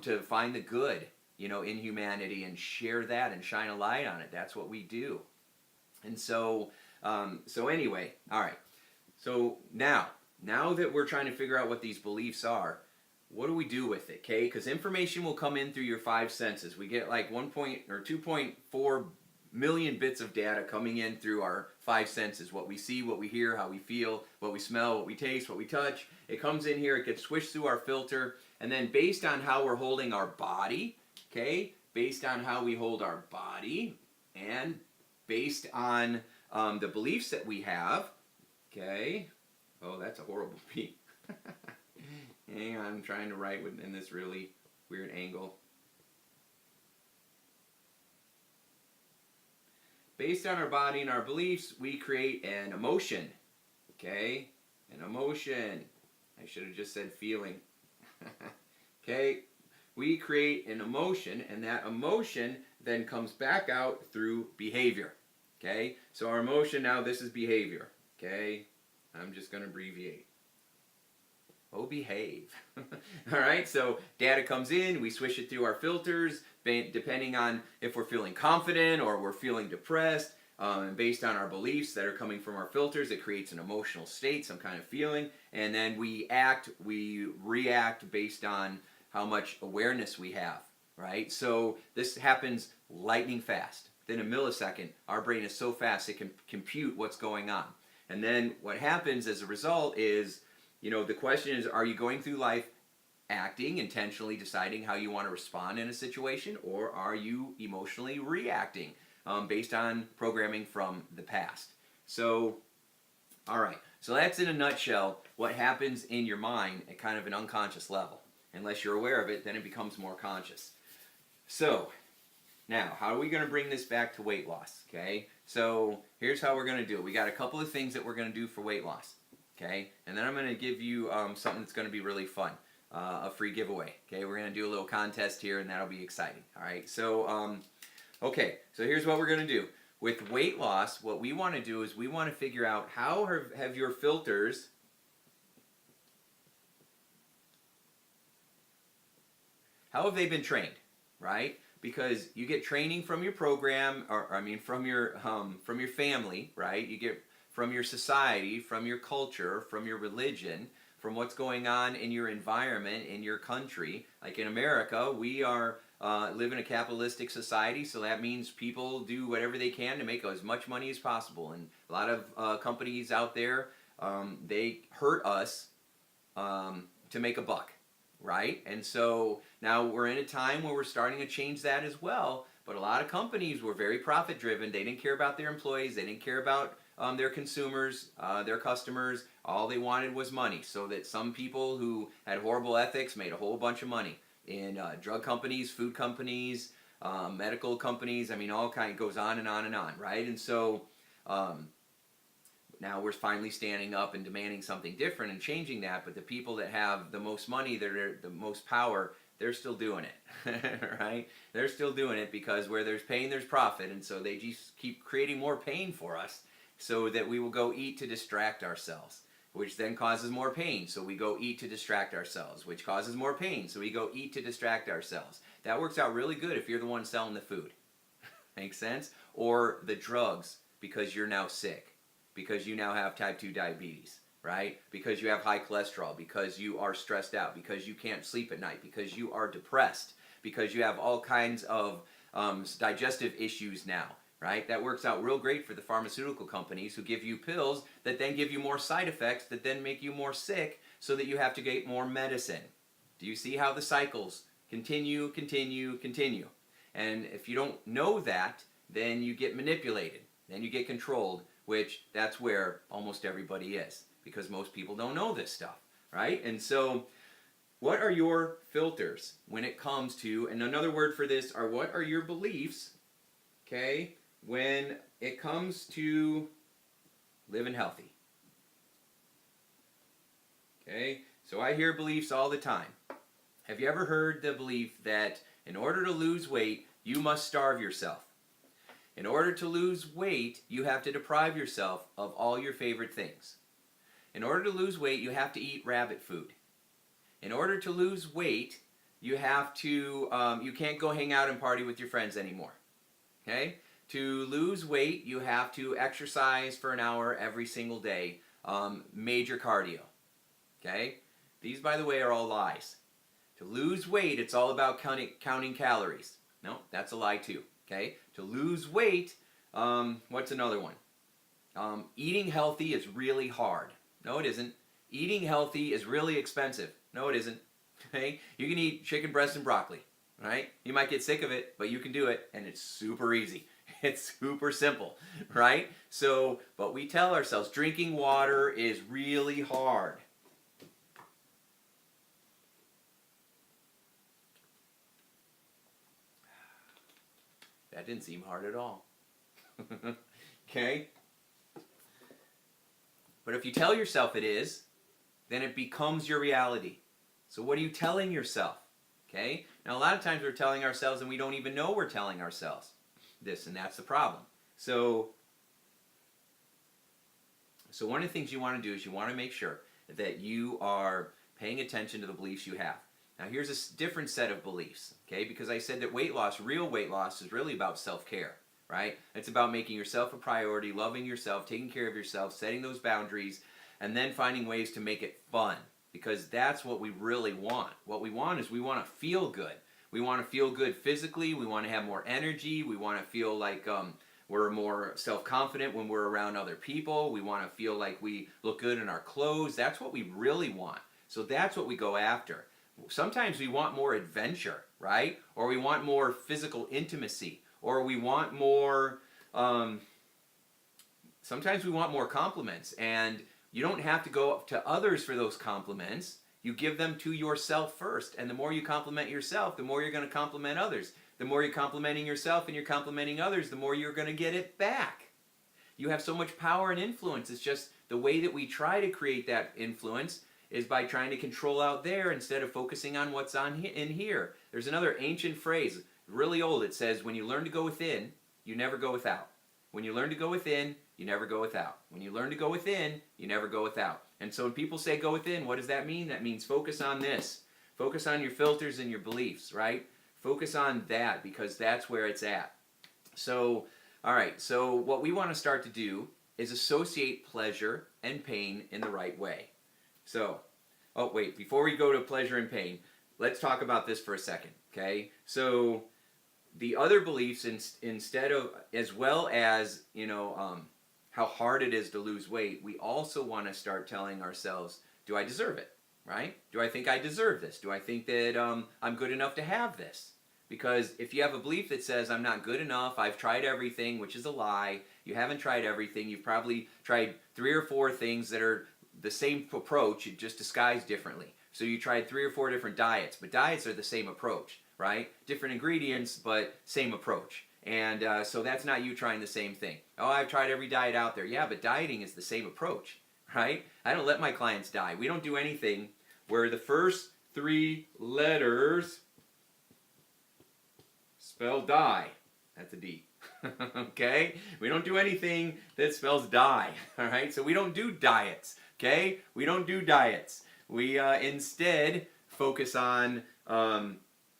to find the good, you know, in humanity and share that and shine a light on it. That's what we do. And so anyway, all right. So now that we're trying to figure out what these beliefs are, what do we do with it, okay? Because information will come in through your 5 senses. We get like 2.4 million bits of data coming in through our 5 senses. What we see, what we hear, how we feel, what we smell, what we taste, what we touch. It comes in here, it gets swished through our filter, and then based on how we're holding our body, okay? Based on how we hold our body, and based on the beliefs that we have, okay? Oh, that's a horrible beat. Hang on, I'm trying to write in this really weird angle. Based on our body and our beliefs, we create an emotion. Okay? An emotion. I should have just said feeling. Okay? We create an emotion, and that emotion then comes back out through behavior. Okay? So our emotion now, this is behavior. Okay? I'm just going to abbreviate. Oh, behave. All right, so data comes in, we swish it through our filters, depending on if we're feeling confident or we're feeling depressed, and based on our beliefs that are coming from our filters, it creates an emotional state, some kind of feeling, and then we react based on how much awareness we have, right? So this happens lightning fast. Within a millisecond, our brain is so fast it can compute what's going on. And then what happens as a result is, you know, the question is, are you going through life acting, intentionally deciding how you want to respond in a situation, or are you emotionally reacting based on programming from the past? So, all right. So that's in a nutshell what happens in your mind at kind of an unconscious level. Unless you're aware of it, then it becomes more conscious. So, now, how are we going to bring this back to weight loss? Okay, so here's how we're going to do it. We got a couple of things that we're going to do for weight loss. Okay, and then I'm going to give you something that's going to be really fun, a free giveaway. Okay, we're going to do a little contest here, and that'll be exciting. All right, so okay, so here's what we're going to do. With weight loss, what we want to do is we want to figure out how have your filters, how have they been trained, right? because you get training from your program, or I mean from your family, right? You get from your society, from your culture, from your religion, from what's going on in your environment, in your country. Like in America, we are live in a capitalistic society, so that means people do whatever they can to make as much money as possible. And a lot of companies out there, they hurt us to make a buck, right? And so now we're in a time where we're starting to change that as well. But a lot of companies were very profit driven. They didn't care about their employees. They didn't care about their consumers, their customers. All they wanted was money. So that some people who had horrible ethics made a whole bunch of money in drug companies, food companies, medical companies. I mean, all kind, goes on and on and on, right? And so now we're finally standing up and demanding something different and changing that. But the people that have the most money, that are the most power, they're still doing it, right? They're still doing it because where there's pain, there's profit. And so they just keep creating more pain for us so that we will go eat to distract ourselves, which then causes more pain. So we go eat to distract ourselves, which causes more pain. So we go eat to distract ourselves. That works out really good if you're the one selling the food. Makes sense? Or the drugs because you're now sick, because you now have type 2 diabetes, right? Because you have high cholesterol, because you are stressed out, because you can't sleep at night, because you are depressed, because you have all kinds of digestive issues now, right? That works out real great for the pharmaceutical companies who give you pills that then give you more side effects that then make you more sick so that you have to get more medicine. Do you see how the cycles continue, continue, continue? And if you don't know that, then you get manipulated, then you get controlled, which that's where almost everybody is, because most people don't know this stuff, right? And so what are your filters when it comes to, and another word for this are, what are your beliefs, okay, when it comes to living healthy? Okay, so I hear beliefs all the time. Have you ever heard the belief that in order to lose weight, you must starve yourself? In order to lose weight, you have to deprive yourself of all your favorite things. In order to lose weight, you have to eat rabbit food. In order to lose weight, you have to, you can't go hang out and party with your friends anymore. Okay? To lose weight, you have to exercise for an hour every single day, major cardio. Okay? These, by the way, are all lies. To lose weight, it's all about counting calories. No, that's a lie too. Okay? To lose weight, what's another one? Eating healthy is really hard. No, it isn't. Eating healthy is really expensive. No, it isn't. Okay? You can eat chicken breast and broccoli, right? You might get sick of it, but you can do it, and it's super easy. It's super simple, right? So, but we tell ourselves drinking water is really hard. That didn't seem hard at all. Okay? But if you tell yourself it is, then it becomes your reality. So what are you telling yourself? Okay? Now a lot of times we're telling ourselves and we don't even know we're telling ourselves this, and that's the problem. So one of the things you want to do is you want to make sure that you are paying attention to the beliefs you have. Now here's a different set of beliefs, okay? Because I said that weight loss, real weight loss, is really about self-care, right? It's about making yourself a priority, loving yourself, taking care of yourself, setting those boundaries, and then finding ways to make it fun. Because that's what we really want. What we want is we want to feel good. We want to feel good physically. We want to have more energy. We want to feel like we're more self-confident when we're around other people. We want to feel like we look good in our clothes. That's what we really want. So that's what we go after. Sometimes we want more adventure, right? Or we want more physical intimacy. Or we want more, sometimes we want more compliments. And you don't have to go up to others for those compliments. You give them to yourself first. And the more you compliment yourself, the more you're going to compliment others. The more you're complimenting yourself and you're complimenting others, the more you're going to get it back. You have so much power and influence. It's just the way that we try to create that influence is by trying to control out there instead of focusing on what's in here. There's another ancient phrase, really old. It says, when you learn to go within, you never go without. When you learn to go within, you never go without. When you learn to go within, you never go without. And so when people say go within, what does that mean? That means focus on this. Focus on your filters and your beliefs, right? Focus on that because that's where it's at. So, all right, so what we want to start to do is associate pleasure and pain in the right way. So, oh wait, before we go to pleasure and pain, let's talk about this for a second, okay? So, the other beliefs, instead of, as well as, how hard it is to lose weight, we also want to start telling ourselves, do I deserve it, right? Do I think I deserve this? Do I think that I'm good enough to have this? Because if you have a belief that says, I'm not good enough, I've tried everything, which is a lie, you haven't tried everything, you've probably tried 3 or 4 things that are the same approach, just disguised differently. So you tried 3 or 4 different diets, but diets are the same approach, right? Different ingredients, but same approach. And so that's not you trying the same thing. Oh, I've tried every diet out there. Yeah, but dieting is the same approach, right? I don't let my clients die. We don't do anything where the first 3 letters spell die. That's a D. Okay? We don't do anything that spells die. All right? So we don't do diets. Okay? We don't do diets. We instead focus on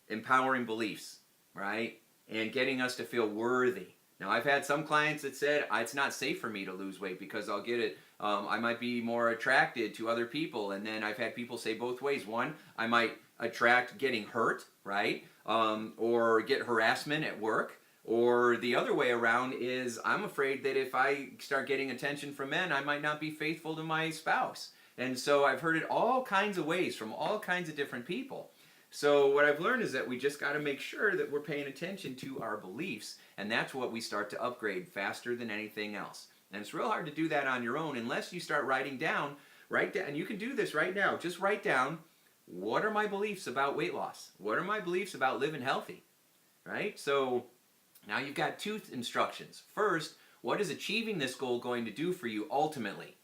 empowering beliefs, right? And getting us to feel worthy. Now, I've had some clients that said, it's not safe for me to lose weight because I'll get it. I might be more attracted to other people. And then I've had people say both ways. One, I might attract getting hurt, right? Or get harassment at work. Or the other way around is I'm afraid that if I start getting attention from men, I might not be faithful to my spouse. And so I've heard it all kinds of ways from all kinds of different people. So what I've learned is that we just got to make sure that we're paying attention to our beliefs, and that's what we start to upgrade faster than anything else. And it's real hard to do that on your own unless you start writing down, and you can do this right now, just write down, what are my beliefs about weight loss? What are my beliefs about living healthy? Right? So now you've got 2 instructions. First, what is achieving this goal going to do for you ultimately?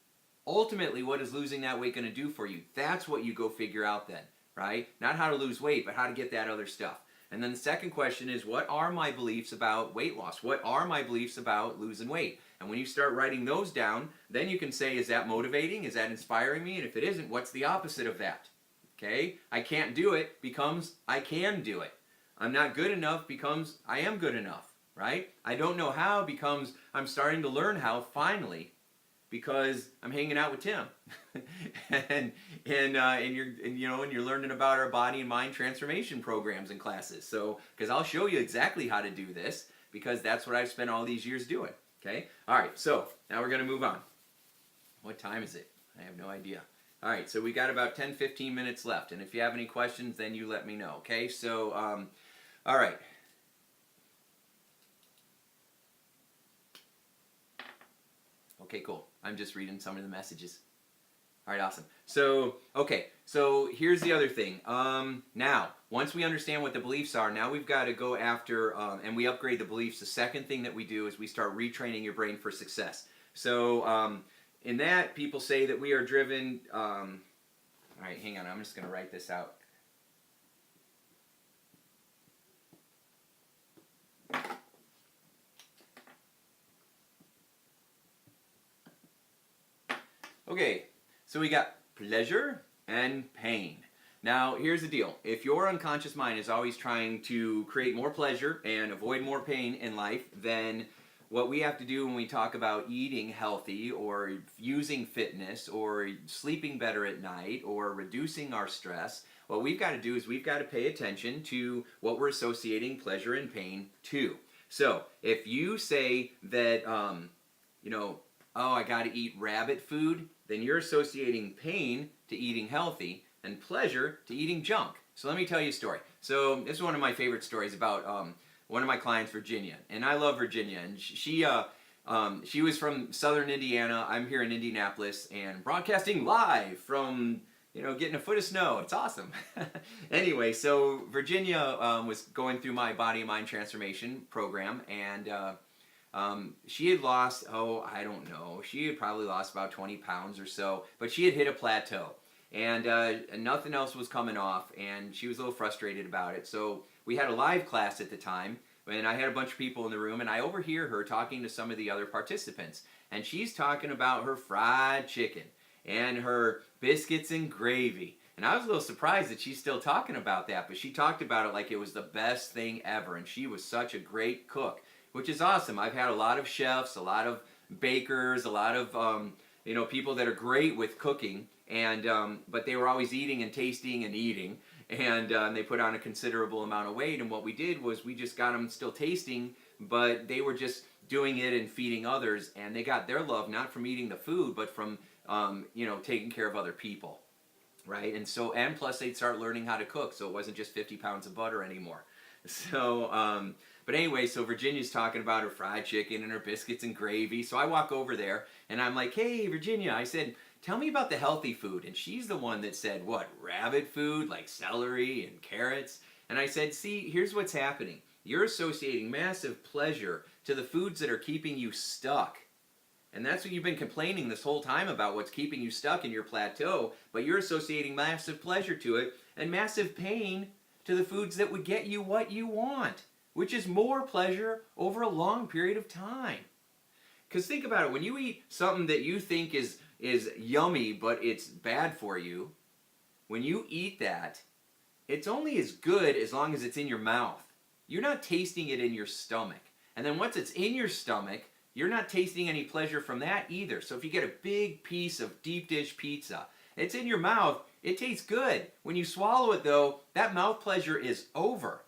Ultimately, what is losing that weight going to do for you? That's what you go figure out then. Right? Not how to lose weight, but how to get that other stuff. And then the second question is, what are my beliefs about weight loss? What are my beliefs about losing weight? And when you start writing those down, then you can say, is that motivating? Is that inspiring me? And if it isn't, what's the opposite of that? Okay? I can't do it becomes I can do it. I'm not good enough becomes I am good enough. Right? I don't know how becomes I'm starting to learn how finally, because I'm hanging out with Tim, and you're learning about our body and mind transformation programs and classes. So, because I'll show you exactly how to do this, because that's what I've spent all these years doing. Okay. All right. So now we're going to move on. What time is it? I have no idea. All right. So we got about 10-15 minutes left, and if you have any questions, then you let me know. Okay. So, all right. Okay, cool. I'm just reading some of the messages. All right, awesome. So, okay, so here's the other thing. Now, once we understand what the beliefs are, now we've got to go after, and we upgrade the beliefs. The second thing that we do is we start retraining your brain for success. So, in that, people say that we are driven, all right, hang on, I'm just going to write this out. Okay, so we got pleasure and pain. Now, here's the deal. If your unconscious mind is always trying to create more pleasure and avoid more pain in life, then what we have to do when we talk about eating healthy or using fitness or sleeping better at night or reducing our stress, what we've got to do is we've got to pay attention to what we're associating pleasure and pain to. So, if you say that, oh, I got to eat rabbit food, then you're associating pain to eating healthy and pleasure to eating junk. So let me tell you a story. So this is one of my favorite stories about one of my clients, Virginia. And I love Virginia. And she was from southern Indiana. I'm here in Indianapolis and broadcasting live from, getting a foot of snow. It's awesome. Anyway, so Virginia was going through my body and mind transformation program, and she had lost, I don't know, she had probably lost about 20 pounds or so, but she had hit a plateau, and nothing else was coming off, and she was a little frustrated about it. So we had a live class at the time, and I had a bunch of people in the room, and I overhear her talking to some of the other participants, and she's talking about her fried chicken, and her biscuits and gravy, And I was a little surprised that she's still talking about that, but she talked about it like it was the best thing ever, and she was such a great cook, which is awesome. I've had a lot of chefs, a lot of bakers, a lot of people that are great with cooking, and but they were always eating and tasting and eating, and they put on a considerable amount of weight. And what we did was we just got them still tasting, but they were just doing it and feeding others, and they got their love not from eating the food, but from taking care of other people. Right, and plus they'd start learning how to cook, so it wasn't just 50 pounds of butter anymore. So, but anyway, so Virginia's talking about her fried chicken and her biscuits and gravy. So I walk over there and I'm like, hey, Virginia, I said, tell me about the healthy food. And she's the one that said, what, rabbit food, like celery and carrots? And I said, see, here's what's happening. You're associating massive pleasure to the foods that are keeping you stuck. And that's what you've been complaining this whole time about, what's keeping you stuck in your plateau, but you're associating massive pleasure to it and massive pain to the foods that would get you what you want, which is more pleasure over a long period of time. Because think about it, when you eat something that you think is yummy but it's bad for you, when you eat that, it's only as good as long as it's in your mouth. You're not tasting it in your stomach. And then once it's in your stomach, you're not tasting any pleasure from that either. So if you get a big piece of deep dish pizza, it's in your mouth, it tastes good. When you swallow it though, that mouth pleasure is over.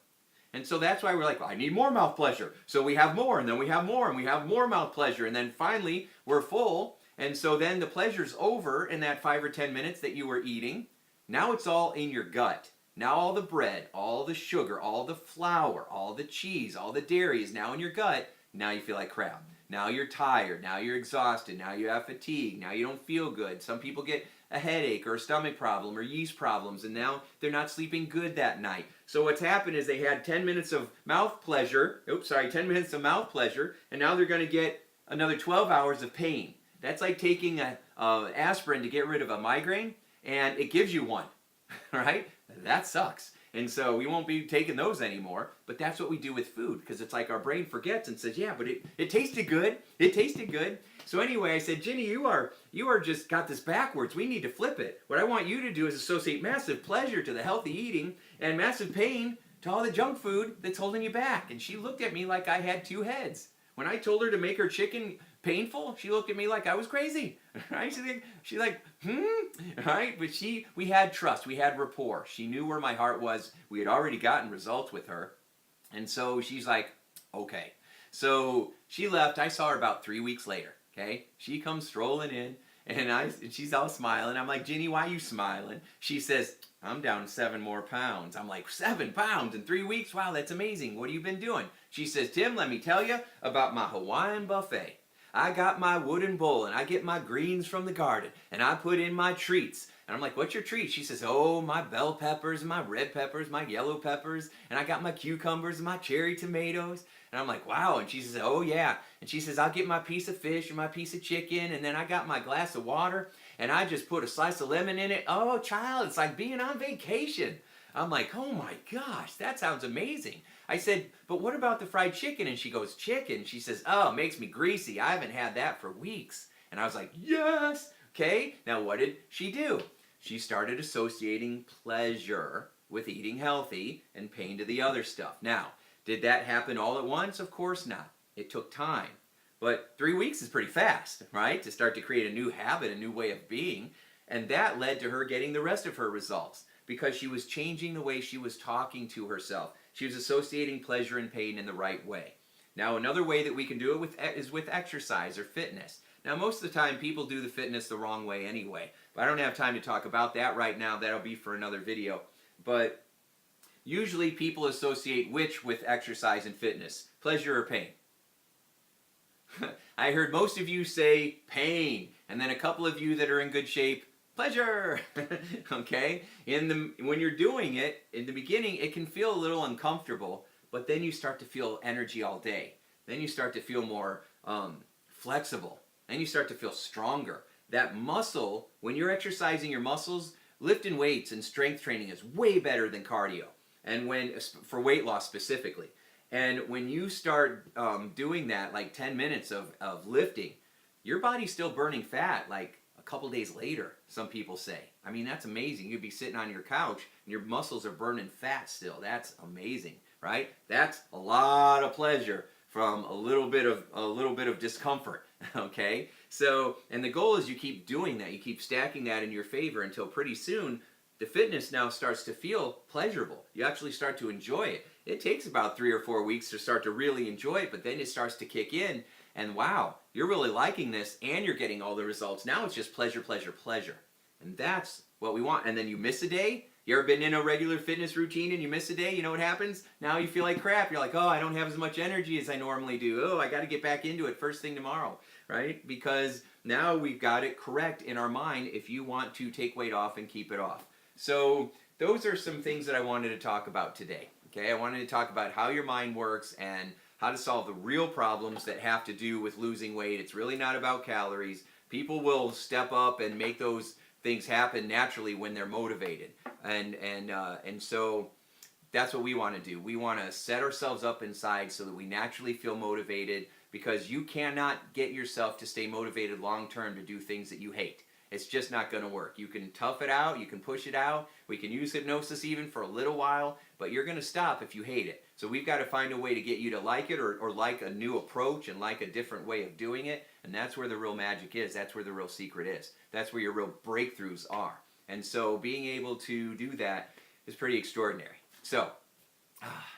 And so that's why we're like, well, I need more mouth pleasure. So we have more, and then we have more, and we have more mouth pleasure. And then finally, we're full. And so then the pleasure's over in that 5 or 10 minutes that you were eating. Now it's all in your gut. Now all the bread, all the sugar, all the flour, all the cheese, all the dairy is now in your gut. Now you feel like crap. Now you're tired, now you're exhausted, now you have fatigue, now you don't feel good. Some people get a headache or a stomach problem or yeast problems, and now they're not sleeping good that night. So what's happened is they had 10 minutes of mouth pleasure, 10 minutes of mouth pleasure, and now they're going to get another 12 hours of pain. That's like taking an aspirin to get rid of a migraine, and it gives you one, right? That sucks. And so we won't be taking those anymore, but that's what we do with food, because it's like our brain forgets and says, yeah, but it tasted good. It tasted good. So anyway, I said, Ginny, you are just got this backwards. We need to flip it. What I want you to do is associate massive pleasure to the healthy eating and massive pain to all the junk food that's holding you back. And she looked at me like I had two heads. When I told her to make her chicken painful, she looked at me like I was crazy. Right? She's like, right? But we had trust. We had rapport. She knew where my heart was. We had already gotten results with her. And so she's like, okay. So she left. I saw her about 3 weeks later. Okay? She comes strolling in, and she's all smiling. I'm like, Ginny, why are you smiling? She says, I'm down 7 more pounds. I'm like, 7 pounds in 3 weeks? Wow, that's amazing. What have you been doing? She says, Tim, let me tell you about my Hawaiian buffet. I got my wooden bowl, and I get my greens from the garden, and I put in my treats. And I'm like, what's your treat? She says, oh, my bell peppers, my red peppers, my yellow peppers, and I got my cucumbers and my cherry tomatoes. And I'm like, wow. And she says, oh, yeah. And she says, I'll get my piece of fish or my piece of chicken, and then I got my glass of water, and I just put a slice of lemon in it. Oh, child, it's like being on vacation. I'm like, oh, my gosh, that sounds amazing. I said, but what about the fried chicken? And she goes, chicken? She says, oh, it makes me greasy. I haven't had that for weeks. And I was like, yes. Okay, now what did she do? She started associating pleasure with eating healthy and pain to the other stuff. Now, did that happen all at once? Of course not. It took time. But 3 weeks is pretty fast, right? To start to create a new habit, a new way of being. And that led to her getting the rest of her results, because she was changing the way she was talking to herself. She was associating pleasure and pain in the right way. Now, another way that we can do it is with exercise or fitness. Now, most of the time, people do the fitness the wrong way anyway. But I don't have time to talk about that right now. That'll be for another video. But usually, people associate which with exercise and fitness? Pleasure or pain? I heard most of you say pain, and then a couple of you that are in good shape, pleasure. Okay? When you're doing it, in the beginning, it can feel a little uncomfortable, but then you start to feel energy all day. Then you start to feel more flexible. Then you start to feel stronger. That muscle, when you're exercising your muscles, lifting weights and strength training is way better than cardio, and for weight loss specifically. And when you start doing that, like 10 minutes of lifting, your body's still burning fat like couple days later, some people say. I mean, that's amazing. You'd be sitting on your couch and your muscles are burning fat still. That's amazing, right? That's a lot of pleasure from a little bit of discomfort, okay? So, and the goal is you keep doing that. You keep stacking that in your favor until pretty soon the fitness now starts to feel pleasurable. You actually start to enjoy it. It takes about 3 or 4 weeks to start to really enjoy it, but then it starts to kick in, and wow, you're really liking this, and you're getting all the results. Now it's just pleasure, pleasure, pleasure. And that's what we want. And then you miss a day. You ever been in a regular fitness routine and you miss a day? You know what happens? Now you feel like crap. You're like, oh, I don't have as much energy as I normally do. Oh, I got to get back into it first thing tomorrow, right? Because now we've got it correct in our mind if you want to take weight off and keep it off. So those are some things that I wanted to talk about today. Okay, I wanted to talk about how your mind works and how to solve the real problems that have to do with losing weight. It's really not about calories. People will step up and make those things happen naturally when they're motivated. And so that's what we want to do. We want to set ourselves up inside so that we naturally feel motivated, because you cannot get yourself to stay motivated long term to do things that you hate. It's just not going to work. You can tough it out, you can push it out, we can use hypnosis even for a little while, but you're going to stop if you hate it. So we've got to find a way to get you to like it, or like a new approach and like a different way of doing it, and that's where the real magic is. That's where the real secret is. That's where your real breakthroughs are. And so being able to do that is pretty extraordinary. So,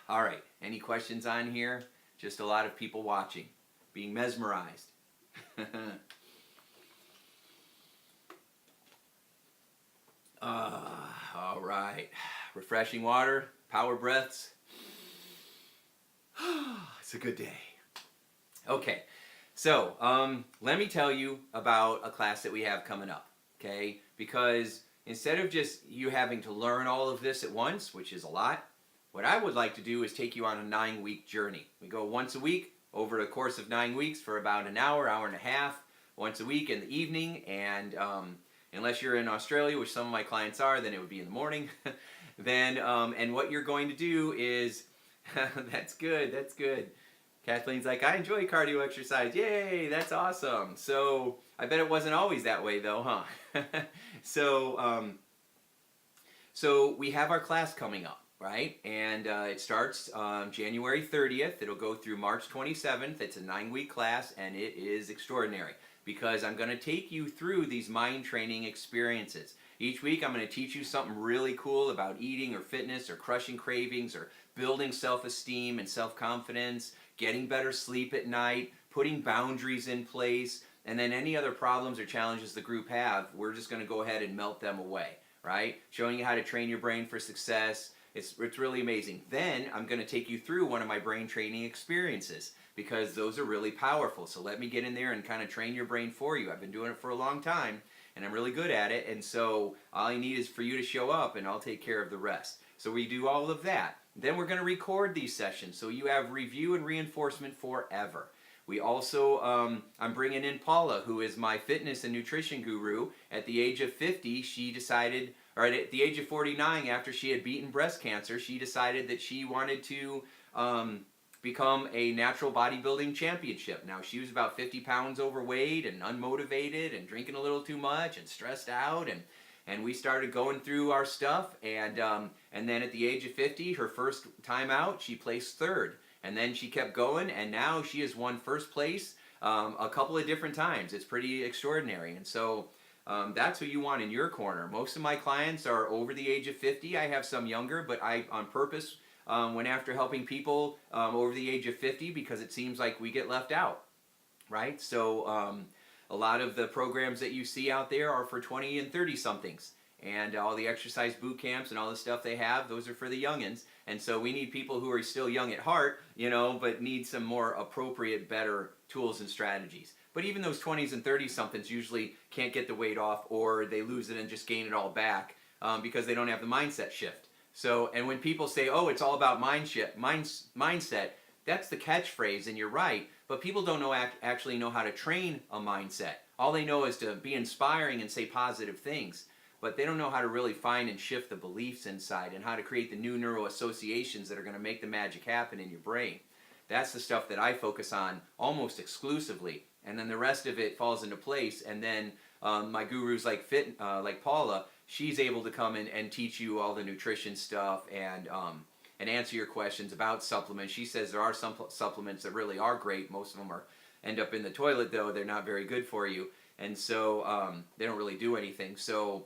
all right, any questions on here? Just a lot of people watching, being mesmerized. All right, refreshing water, power breaths. It's a good day. Okay, so let me tell you about a class that we have coming up, okay? Because instead of just you having to learn all of this at once, which is a lot, what I would like to do is take you on a 9-week journey. We go once a week over the course of 9 weeks for about an hour, hour and a half, once a week in the evening, and unless you're in Australia, which some of my clients are, then it would be in the morning. Then, and what you're going to do is, that's good, that's good. Kathleen's like, I enjoy cardio exercise. Yay, that's awesome. So, I bet it wasn't always that way though, huh? So we have our class coming up, right? And it starts January 30th. It'll go through March 27th. It's a 9-week class, and it is extraordinary, because I'm going to take you through these mind training experiences. Each week I'm going to teach you something really cool about eating or fitness or crushing cravings or building self-esteem and self-confidence, getting better sleep at night, putting boundaries in place, and then any other problems or challenges the group have, we're just going to go ahead and melt them away, right? Showing you how to train your brain for success. It's really amazing. Then I'm going to take you through one of my brain training experiences, because those are really powerful. So let me get in there and kind of train your brain for you. I've been doing it for a long time, and I'm really good at it, and so all I need is for you to show up, and I'll take care of the rest. So we do all of that. Then we're going to record these sessions, so you have review and reinforcement forever. We also, I'm bringing in Paula, who is my fitness and nutrition guru. At the age of 50, she decided, or at the age of 49, after she had beaten breast cancer, she decided that she wanted to become a natural bodybuilding championship. Now, she was about 50 pounds overweight and unmotivated and drinking a little too much and stressed out, and we started going through our stuff, and then at the age of 50, her first time out, she placed third. And then she kept going, and now she has won first place a couple of different times. It's pretty extraordinary. And so that's who you want in your corner. Most of my clients are over the age of 50. I have some younger, but I, on purpose, went after helping people over the age of 50, because it seems like we get left out, right? So a lot of the programs that you see out there are for 20 and 30-somethings. And all the exercise boot camps and all the stuff they have, those are for the youngins. And so we need people who are still young at heart, you know, but need some more appropriate, better tools and strategies. But even those 20s and 30-somethings usually can't get the weight off, or they lose it and just gain it all back because they don't have the mindset shift. So, and when people say, oh, it's all about mindset, that's the catchphrase, and you're right, but people don't actually know how to train a mindset. All they know is to be inspiring and say positive things, but they don't know how to really find and shift the beliefs inside, and how to create the new neural associations that are going to make the magic happen in your brain. That's the stuff that I focus on almost exclusively, and then the rest of it falls into place. And then my gurus like Paula, she's able to come in and teach you all the nutrition stuff and answer your questions about supplements. She says there are some supplements that really are great. Most of them end up in the toilet, though. They're not very good for you, and so they don't really do anything. So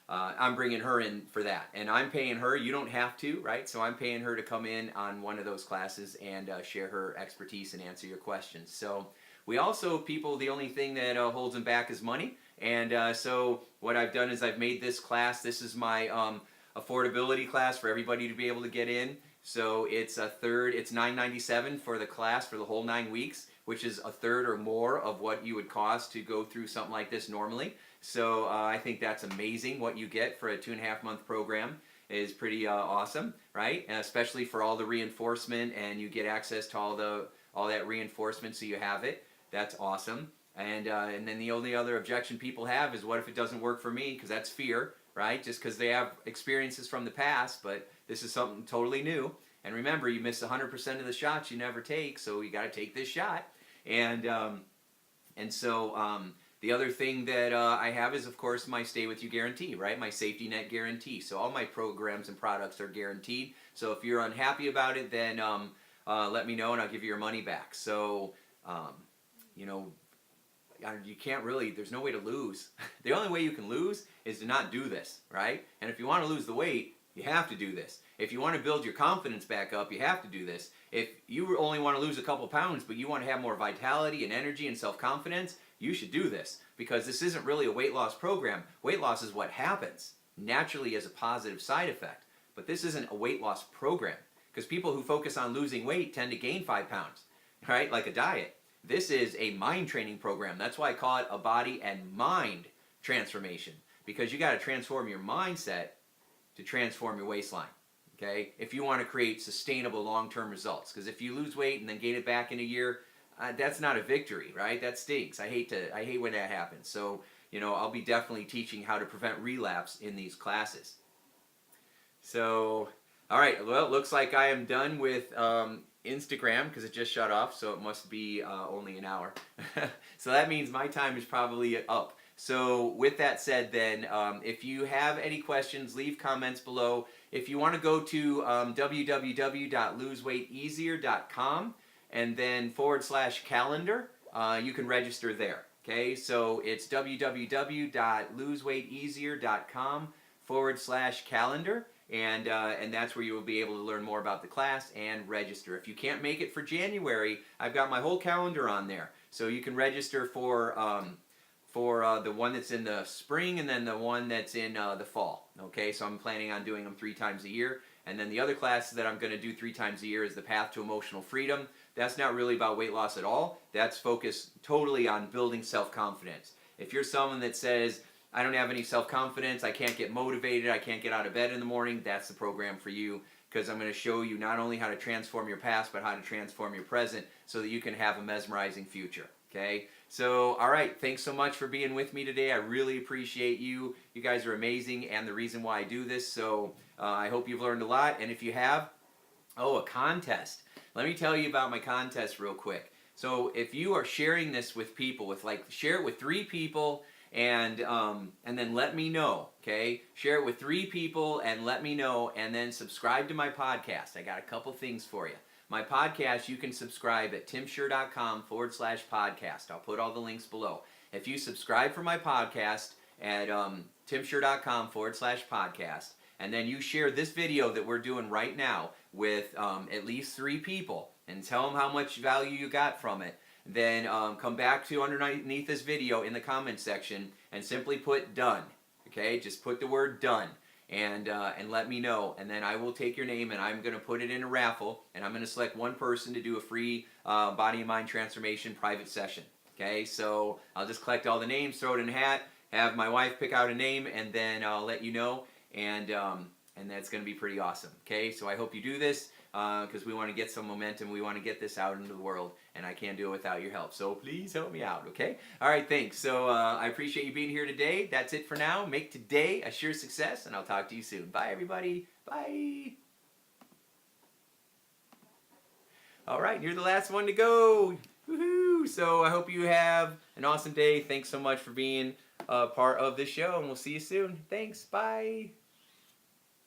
I'm bringing her in for that, and I'm paying her. You don't have to, right? So I'm paying her to come in on one of those classes and share her expertise and answer your questions. So we also, people, the only thing that holds them back is money. And so what I've done is I've made this class. This is my affordability class for everybody to be able to get in. So it's it's $9.97 for the class for the whole 9 weeks, which is a third or more of what you would cost to go through something like this normally. So I think that's amazing. What you get for a 2.5-month program is pretty awesome, right? And especially for all the reinforcement, and you get access to all that reinforcement, so you have it. That's awesome. And then the only other objection people have is, what if it doesn't work for me? Because that's fear, right? Just because they have experiences from the past, but this is something totally new. And remember, you miss 100% of the shots you never take, so you got to take this shot. And so the other thing that I have is, of course, my Stay With You guarantee, right? My safety net guarantee. So all my programs and products are guaranteed. So if you're unhappy about it, then let me know and I'll give you your money back. So, you know, you can't really, there's no way to lose. The only way you can lose is to not do this, right? And if you want to lose the weight, you have to do this. If you want to build your confidence back up, you have to do this. If you only want to lose a couple pounds, but you want to have more vitality and energy and self-confidence, you should do this, because this isn't really a weight loss program. Weight loss is what happens naturally as a positive side effect. But this isn't a weight loss program, because people who focus on losing weight tend to gain 5 pounds, right? Like a diet. This is a mind training program. That's why I call it a body and mind transformation, because you got to transform your mindset to transform your waistline. Okay? If you want to create sustainable long-term results, because if you lose weight and then gain it back in a year, that's not a victory, right? That stinks. I hate when that happens. So, you know, I'll be definitely teaching how to prevent relapse in these classes. So, all right. Well, it looks like I am done with Instagram, because it just shut off, so it must be only an hour. So that means my time is probably up. So with that said, then, if you have any questions, leave comments below. If you want to go to www.loseweighteasier.com and then /calendar, you can register there. Okay, so it's www.loseweighteasier.com /calendar. And that's where you will be able to learn more about the class and register. If you can't make it for January, I've got my whole calendar on there. So you can register for the one that's in the spring and then the one that's in the fall. Okay, so I'm planning on doing them 3 times a year. And then the other class that I'm going to do 3 times a year is the Path to Emotional Freedom. That's not really about weight loss at all. That's focused totally on building self-confidence. If you're someone that says, I don't have any self-confidence, I can't get motivated, I can't get out of bed in the morning, that's the program for you, because I'm going to show you not only how to transform your past, but how to transform your present so that you can have a mesmerizing future. Okay? So, all right, thanks so much for being with me today. I really appreciate you. You guys are amazing and the reason why I do this. So I hope you've learned a lot. And if you have, a contest. Let me tell you about my contest real quick. So if you are sharing this with people, share it with 3 people, and then let me know, okay? Share it with 3 people and let me know, and then subscribe to my podcast. I got a couple things for you. My podcast, you can subscribe at timshurr.com /podcast. I'll put all the links below. If you subscribe for my podcast at timshurr.com /podcast, and then you share this video that we're doing right now with at least 3 people, and tell them how much value you got from it, then come back to underneath this video in the comments section and simply put done. Okay, just put the word done, and let me know, and then I will take your name and I'm going to put it in a raffle, and I'm going to select one person to do a free body and mind transformation private session. Okay, so I'll just collect all the names, throw it in a hat, have my wife pick out a name, and then I'll let you know, and that's going to be pretty awesome. Okay, so I hope you do this, because we want to get some momentum. We want to get this out into the world, and I can't do it without your help. So please help me out, okay? All right, thanks. So I appreciate you being here today. That's it for now. Make today a sure success, and I'll talk to you soon. Bye, everybody. Bye. All right, you're the last one to go. Woohoo! So I hope you have an awesome day. Thanks so much for being a part of this show, and we'll see you soon. Thanks. Bye.